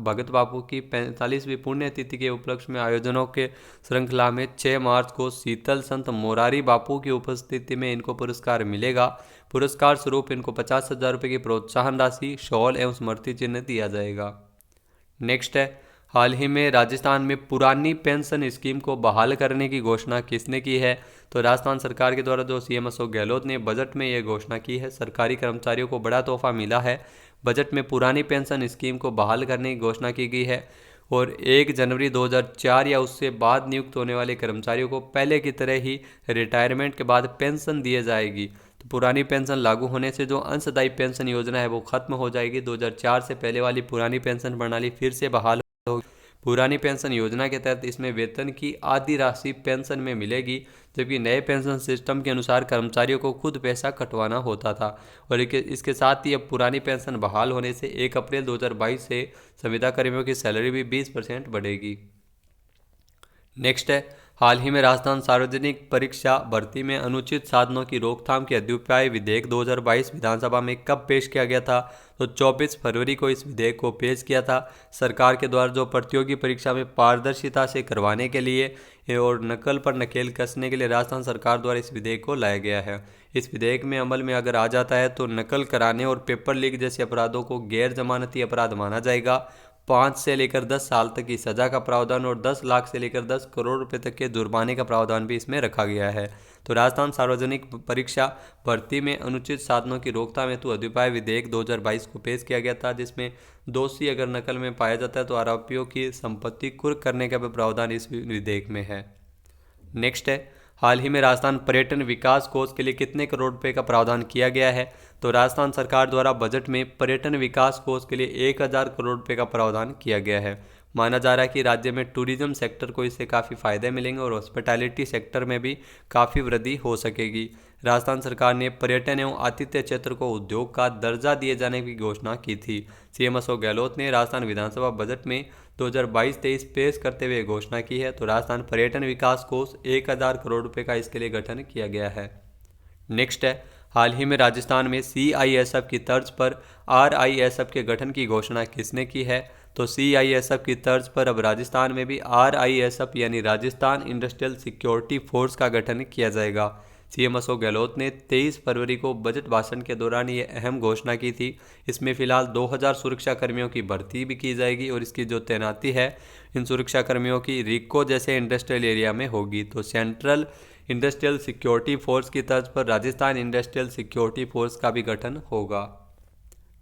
[SPEAKER 1] भगत बापू की 45वीं पुण्यतिथि के उपलक्ष्य में आयोजनों के श्रृंखला में 6 मार्च को शीतल संत मोरारी बापू की उपस्थिति में इनको पुरस्कार मिलेगा। पुरस्कार स्वरूप इनको 50,000 रुपये की प्रोत्साहन राशि, शॉल एवं स्मृति चिन्ह दिया जाएगा। नेक्स्ट है, हाल ही में राजस्थान में पुरानी पेंशन स्कीम को बहाल करने की घोषणा किसने की है? तो राजस्थान सरकार के द्वारा जो सीएम अशोक गहलोत ने बजट में यह घोषणा की है। सरकारी कर्मचारियों को बड़ा तोहफा मिला है। बजट में पुरानी पेंशन स्कीम को बहाल करने की घोषणा की गई है और 1 जनवरी 2004 या उससे बाद नियुक्त होने वाले कर्मचारियों को पहले की तरह ही रिटायरमेंट के बाद पेंशन दी जाएगी। तो पुरानी पेंशन लागू होने से जो अंशदायी पेंशन योजना है वो खत्म हो जाएगी। 2004 से पहले वाली पुरानी पेंशन प्रणाली फिर से बहाल होगी। पुरानी पेंशन योजना के तहत इसमें वेतन की आधी राशि पेंशन में मिलेगी, जबकि नए पेंशन सिस्टम के अनुसार कर्मचारियों को खुद पैसा कटवाना होता था। और इसके साथ ही अब पुरानी पेंशन बहाल होने से 1 अप्रैल 2022 से संविदा कर्मियों की सैलरी भी 20% बढ़ेगी। नेक्स्ट है, हाल ही में राजस्थान सार्वजनिक परीक्षा भर्ती में अनुचित साधनों की रोकथाम के अध्यादेश विधेयक 2022 विधानसभा में कब पेश किया गया था? तो 24 फरवरी को इस विधेयक को पेश किया था। सरकार के द्वारा जो प्रतियोगी परीक्षा में पारदर्शिता से करवाने के लिए और नकल पर नकेल कसने के लिए राजस्थान सरकार द्वारा इस विधेयक को लाया गया है। इस विधेयक में अमल में अगर आ जाता है तो नकल कराने और पेपर लीक जैसे अपराधों को गैर जमानती अपराध माना जाएगा। 5 से लेकर 10 साल तक की सजा का प्रावधान और 10 लाख से लेकर 10 करोड़ रुपए तक के जुर्माने का प्रावधान भी इसमें रखा गया है। तो राजस्थान सार्वजनिक परीक्षा भर्ती में अनुचित साधनों की रोकथाम हेतु अध्यादेश विधेयक 2022 को पेश किया गया था, जिसमें दोषी अगर नकल में पाया जाता है तो आरोपियों की संपत्ति कुर्क करने का भी प्रावधान इस विधेयक में है। नेक्स्ट है, हाल ही में राजस्थान पर्यटन विकास कोष के लिए कितने करोड़ रुपए का प्रावधान किया गया है? तो राजस्थान सरकार द्वारा बजट में पर्यटन विकास कोष के लिए 1000 करोड़ रुपए का प्रावधान किया गया है। माना जा रहा है कि राज्य में टूरिज्म सेक्टर को इससे काफ़ी फायदे मिलेंगे और हॉस्पिटैलिटी सेक्टर में भी काफ़ी वृद्धि हो सकेगी। राजस्थान सरकार ने पर्यटन एवं आतिथ्य क्षेत्र को उद्योग का दर्जा दिए जाने की घोषणा की थी। सीएम अशोक गहलोत ने राजस्थान विधानसभा बजट में 2022-23 पेश करते हुए घोषणा की है। तो राजस्थान पर्यटन विकास कोष 1000 करोड़ रुपए का इसके लिए गठन किया गया है। नेक्स्ट है, हाल ही में राजस्थान में CISF की तर्ज पर RISF के गठन की घोषणा किसने की है? तो CISF की तर्ज पर अब राजस्थान में भी RISF यानी राजस्थान इंडस्ट्रियल सिक्योरिटी फोर्स का गठन किया जाएगा। सीएम अशोक गहलोत ने 23 फरवरी को बजट भाषण के दौरान ये अहम घोषणा की थी। इसमें फिलहाल 2000 सुरक्षा कर्मियों की भर्ती भी की जाएगी और इसकी जो तैनाती है इन सुरक्षा कर्मियों की रिको जैसे इंडस्ट्रियल एरिया में होगी। तो सेंट्रल इंडस्ट्रियल सिक्योरिटी फोर्स की तर्ज पर राजस्थान इंडस्ट्रियल सिक्योरिटी फोर्स का भी गठन होगा।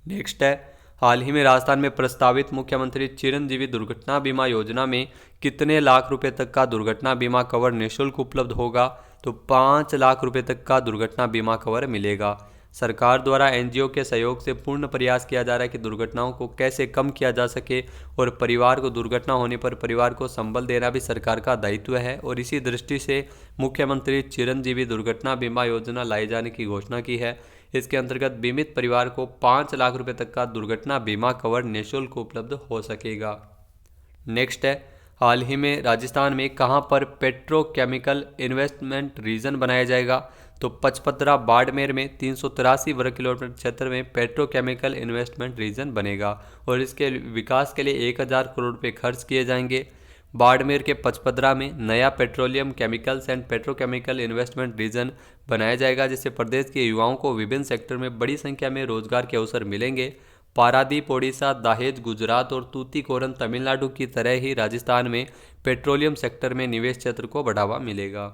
[SPEAKER 1] नेक्स्ट है, हाल ही में राजस्थान में प्रस्तावित मुख्यमंत्री चिरंजीवी दुर्घटना बीमा योजना में कितने लाख रुपए तक का दुर्घटना बीमा कवर निःशुल्क उपलब्ध होगा? तो 5 लाख रुपए तक का दुर्घटना बीमा कवर मिलेगा। सरकार द्वारा एनजीओ के सहयोग से पूर्ण प्रयास किया जा रहा है कि दुर्घटनाओं को कैसे कम किया जा सके और परिवार को दुर्घटना होने पर परिवार को संबल देना भी सरकार का दायित्व है। और इसी दृष्टि से मुख्यमंत्री चिरंजीवी दुर्घटना बीमा योजना लाए जाने की घोषणा की है। इसके अंतर्गत बीमित परिवार को 5 लाख रुपए तक का दुर्घटना बीमा कवर निःशुल्क उपलब्ध हो सकेगा। नेक्स्ट है, हाल ही में राजस्थान में कहां पर पेट्रोकेमिकल इन्वेस्टमेंट रीजन बनाया जाएगा? तो पचपदरा बाड़मेर में 383 वर्ग किलोमीटर क्षेत्र में पेट्रोकेमिकल इन्वेस्टमेंट रीजन बनेगा और इसके विकास के लिए 1000 करोड़ रुपये खर्च किए जाएंगे। बाड़मेर के पचपदरा में नया petroleum chemicals and petrochemical investment region बनाया जाएगा, जिससे प्रदेश के युवाओं को विभिन्न सेक्टर में बड़ी संख्या में रोजगार के अवसर मिलेंगे। पारादीप ओडिशा, दहेज गुजरात और तूतीकोरन तमिलनाडु की तरह ही राजस्थान में पेट्रोलियम सेक्टर में निवेश क्षेत्र को बढ़ावा मिलेगा।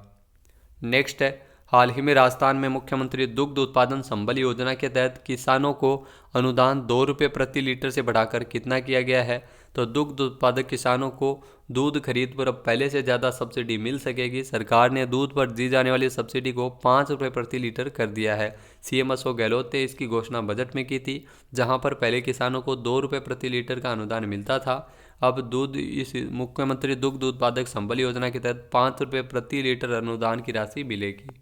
[SPEAKER 1] नेक्स्ट है, हाल ही में राजस्थान में मुख्यमंत्री दुग्ध उत्पादन संबल योजना के तहत किसानों को अनुदान 2 रुपये प्रति लीटर से बढ़ाकर कितना किया गया है? तो दुग्ध उत्पादक किसानों को दूध खरीद पर अब पहले से ज़्यादा सब्सिडी मिल सकेगी। सरकार ने दूध पर दी जाने वाली सब्सिडी को 5 रुपये प्रति लीटर कर दिया है। सीएम अशोक गहलोत ने इसकी घोषणा बजट में की थी, जहां पर पहले किसानों को 2 रुपये प्रति लीटर का अनुदान मिलता था। अब इस मुख्यमंत्री दुग्ध उत्पादक संबल योजना के तहत 5 रुपये प्रति लीटर अनुदान की राशि मिलेगी।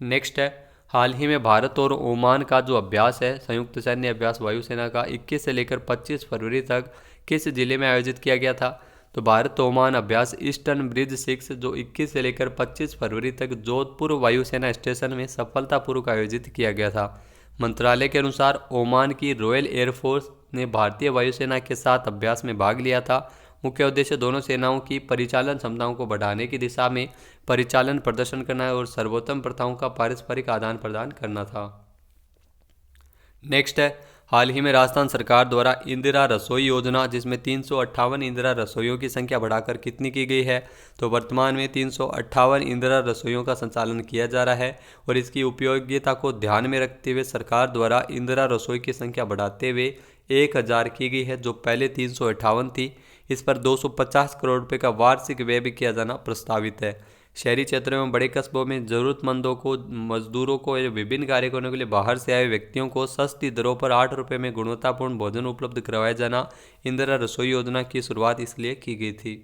[SPEAKER 1] नेक्स्ट है, हाल ही में भारत और ओमान का जो अभ्यास है, संयुक्त सैन्य अभ्यास वायुसेना का 21 से लेकर 25 फरवरी तक किस जिले में आयोजित किया गया था? तो भारत ओमान अभ्यास ईस्टर्न ब्रिज 6 जो 21 से लेकर 25 फरवरी तक जोधपुर वायुसेना स्टेशन में सफलतापूर्वक आयोजित किया गया था। मंत्रालय के अनुसार ओमान की रॉयल एयरफोर्स ने भारतीय वायुसेना के साथ अभ्यास में भाग लिया था। मुख्य उद्देश्य दोनों सेनाओं की परिचालन क्षमताओं को बढ़ाने की दिशा में परिचालन प्रदर्शन करना और सर्वोत्तम प्रथाओं का पारस्परिक आदान प्रदान करना था। नेक्स्ट है, हाल ही में राजस्थान सरकार द्वारा इंदिरा रसोई योजना, जिसमें 358 इंदिरा रसोइयों की संख्या बढ़ाकर कितनी की गई है? तो वर्तमान में 358 इंदिरा रसोइयों का संचालन किया जा रहा है और इसकी उपयोगिता को ध्यान में रखते हुए सरकार द्वारा इंदिरा रसोई की संख्या बढ़ाते हुए 1000 की गई है, जो पहले 358 थी। इस पर 250 करोड़ रुपए का वार्षिक व्यय भी किया जाना प्रस्तावित है। शहरी क्षेत्रों में बड़े कस्बों में ज़रूरतमंदों को, मजदूरों को या विभिन्न कार्य करने के लिए बाहर से आए व्यक्तियों को सस्ती दरों पर 8 रुपये में गुणवत्तापूर्ण भोजन उपलब्ध करवाया जाना, इंदिरा रसोई योजना की शुरुआत इसलिए की गई थी।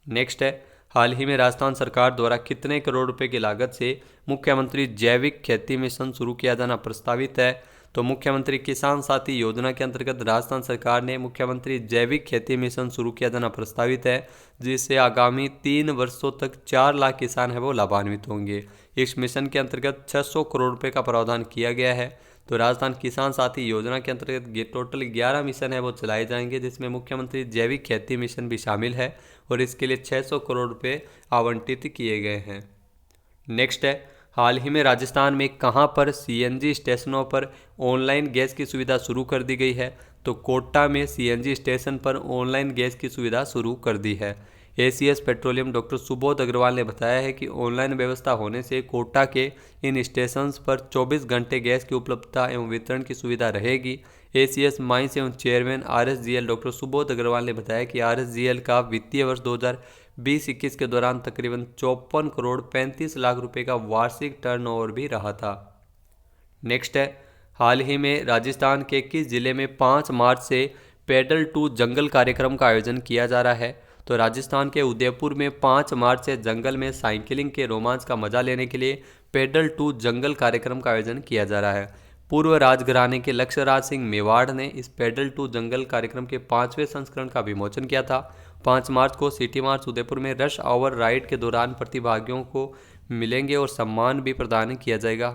[SPEAKER 1] नेक्स्ट है, हाल ही में राजस्थान सरकार द्वारा कितने करोड़ रुपए की लागत से मुख्यमंत्री जैविक खेती मिशन शुरू किया जाना प्रस्तावित है? तो मुख्यमंत्री किसान साथी योजना के अंतर्गत राजस्थान सरकार ने मुख्यमंत्री जैविक खेती मिशन शुरू किया जाना प्रस्तावित है, जिससे आगामी 3 वर्षों तक 4 लाख किसान है वो लाभान्वित होंगे। इस मिशन के अंतर्गत 600 करोड़ रुपए का प्रावधान किया गया है। तो राजस्थान किसान साथी योजना के अंतर्गत ये टोटल 11 मिशन है वो चलाए जाएंगे, जिसमें मुख्यमंत्री जैविक खेती मिशन भी शामिल है और इसके लिए 600 करोड़ रुपए आवंटित किए गए हैं। नेक्स्ट है, हाल ही में राजस्थान में कहां पर सीएनजी स्टेशनों पर ऑनलाइन गैस की सुविधा शुरू कर दी गई है? तो कोटा में सीएनजी स्टेशन पर ऑनलाइन गैस की सुविधा शुरू कर दी है। ACS petroleum doctor Subodh Agrawal ने बताया है कि ऑनलाइन व्यवस्था होने से कोटा के इन स्टेशंस पर 24 घंटे गैस की उपलब्धता एवं वितरण की सुविधा रहेगी। एसीएस माइंस एवं चेयरमैन आरएसजीएल डॉक्टर सुबोध अग्रवाल ने बताया कि आरएसजीएल का वित्तीय वर्ष 2020-21 के दौरान तकरीबन 54 करोड़ 35 लाख रुपए का वार्षिक टर्नओवर भी रहा था। नेक्स्ट है, हाल ही में राजस्थान के किस जिले में 5 मार्च से पैडल टू जंगल कार्यक्रम का आयोजन किया जा रहा है? तो राजस्थान के उदयपुर में 5 मार्च से जंगल में साइकिलिंग के रोमांच का मजा लेने के लिए पैडल टू जंगल कार्यक्रम का आयोजन किया जा रहा है। पूर्व राजघराने के लक्ष्यराज सिंह मेवाड़ ने इस पैडल टू जंगल कार्यक्रम के 5वें संस्करण का विमोचन किया था। 5 मार्च को सिटी मार्च उदयपुर में रश आवर राइड के दौरान प्रतिभागियों को मिलेंगे और सम्मान भी प्रदान किया जाएगा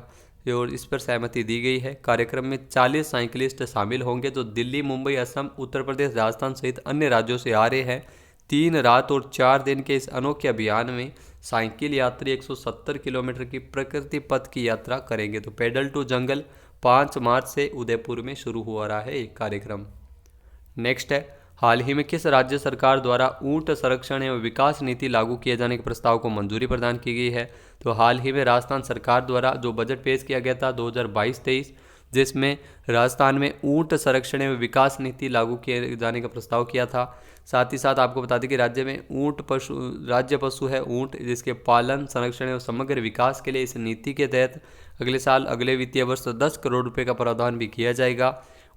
[SPEAKER 1] और इस पर सहमति दी गई है। कार्यक्रम में 40 साइकिलिस्ट शामिल होंगे जो दिल्ली, मुंबई, असम, उत्तर प्रदेश, राजस्थान सहित अन्य राज्यों से आ रहे हैं। 3 रात और 4 दिन के इस अनोखे अभियान में साइकिल यात्री 170 किलोमीटर की प्रकृति पथ की यात्रा करेंगे। तो पैडल टू जंगल 5 मार्च से उदयपुर में शुरू हो रहा है एक कार्यक्रम। नेक्स्ट है, हाल ही में किस राज्य सरकार द्वारा ऊंट संरक्षण एवं विकास नीति लागू किए जाने के प्रस्ताव को मंजूरी प्रदान की गई है? तो हाल ही में राजस्थान सरकार द्वारा जो बजट पेश किया गया था 2022-23, जिसमें राजस्थान में ऊंट संरक्षण एवं विकास नीति लागू किए जाने का प्रस्ताव किया था। साथ ही साथ आपको बता दें कि राज्य में राज्य पशु है ऊंट, जिसके पालन, संरक्षण एवं समग्र विकास के लिए इस नीति के तहत अगले साल अगले वित्तीय वर्ष 10 करोड़ रुपए का प्रावधान भी किया जाएगा।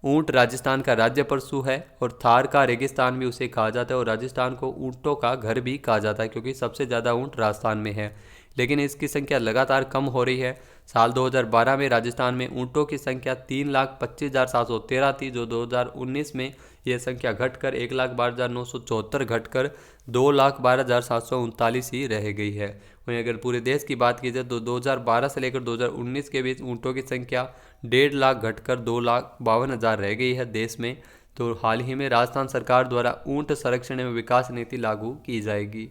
[SPEAKER 1] ऊंट राजस्थान का राज्य पशु है और थार का रेगिस्तान भी उसे कहा जाता है और राजस्थान को ऊंटों का घर भी कहा जाता है क्योंकि सबसे ज़्यादा ऊंट राजस्थान में है, लेकिन इसकी संख्या लगातार कम हो रही है। साल 2012 में राजस्थान में ऊंटों की संख्या 3,25,713 थी, जो 2019 में यह संख्या घटकर 1,12,974 घटकर 2,12,739 ही रह गई है। वहीं अगर पूरे देश की बात की जाए तो 2012 से लेकर 2019 के बीच ऊंटों की संख्या 1.5 लाख घटकर 2,52,000 रह गई है देश में। तो हाल ही में राजस्थान सरकार द्वारा ऊंट संरक्षण एवं विकास नीति लागू की जाएगी।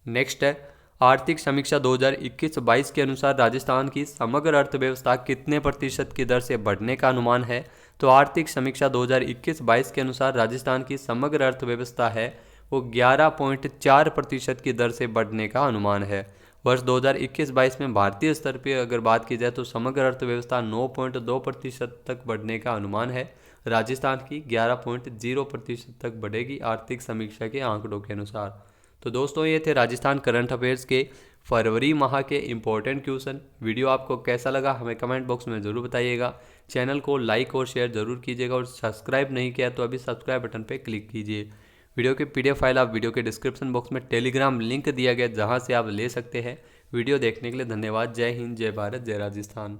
[SPEAKER 1] नेक्स्ट है, आर्थिक समीक्षा 2021-22 के अनुसार राजस्थान की समग्र अर्थव्यवस्था कितने प्रतिशत की दर से बढ़ने का अनुमान है? तो आर्थिक समीक्षा 2021-22 के अनुसार राजस्थान की समग्र अर्थव्यवस्था है वो 11.4% की दर से बढ़ने का अनुमान है। वर्ष 2021-22 में भारतीय स्तर पर अगर बात की जाए तो समग्र अर्थव्यवस्था 9.2% तक बढ़ने का अनुमान है। राजस्थान की 11.0% तक बढ़ेगी आर्थिक समीक्षा के आंकड़ों के अनुसार। तो दोस्तों, ये थे राजस्थान करंट अफेयर्स के फरवरी माह के इम्पोर्टेंट क्वेश्चन। वीडियो आपको कैसा लगा हमें कमेंट बॉक्स में ज़रूर बताइएगा। चैनल को लाइक और शेयर ज़रूर कीजिएगा और सब्सक्राइब नहीं किया तो अभी सब्सक्राइब बटन पर क्लिक कीजिए। वीडियो की PDF फाइल आप वीडियो के डिस्क्रिप्शन बॉक्स में टेलीग्राम लिंक दिया गया जहाँ से आप ले सकते हैं। वीडियो देखने के लिए धन्यवाद। जय हिंद, जय भारत, जय राजस्थान।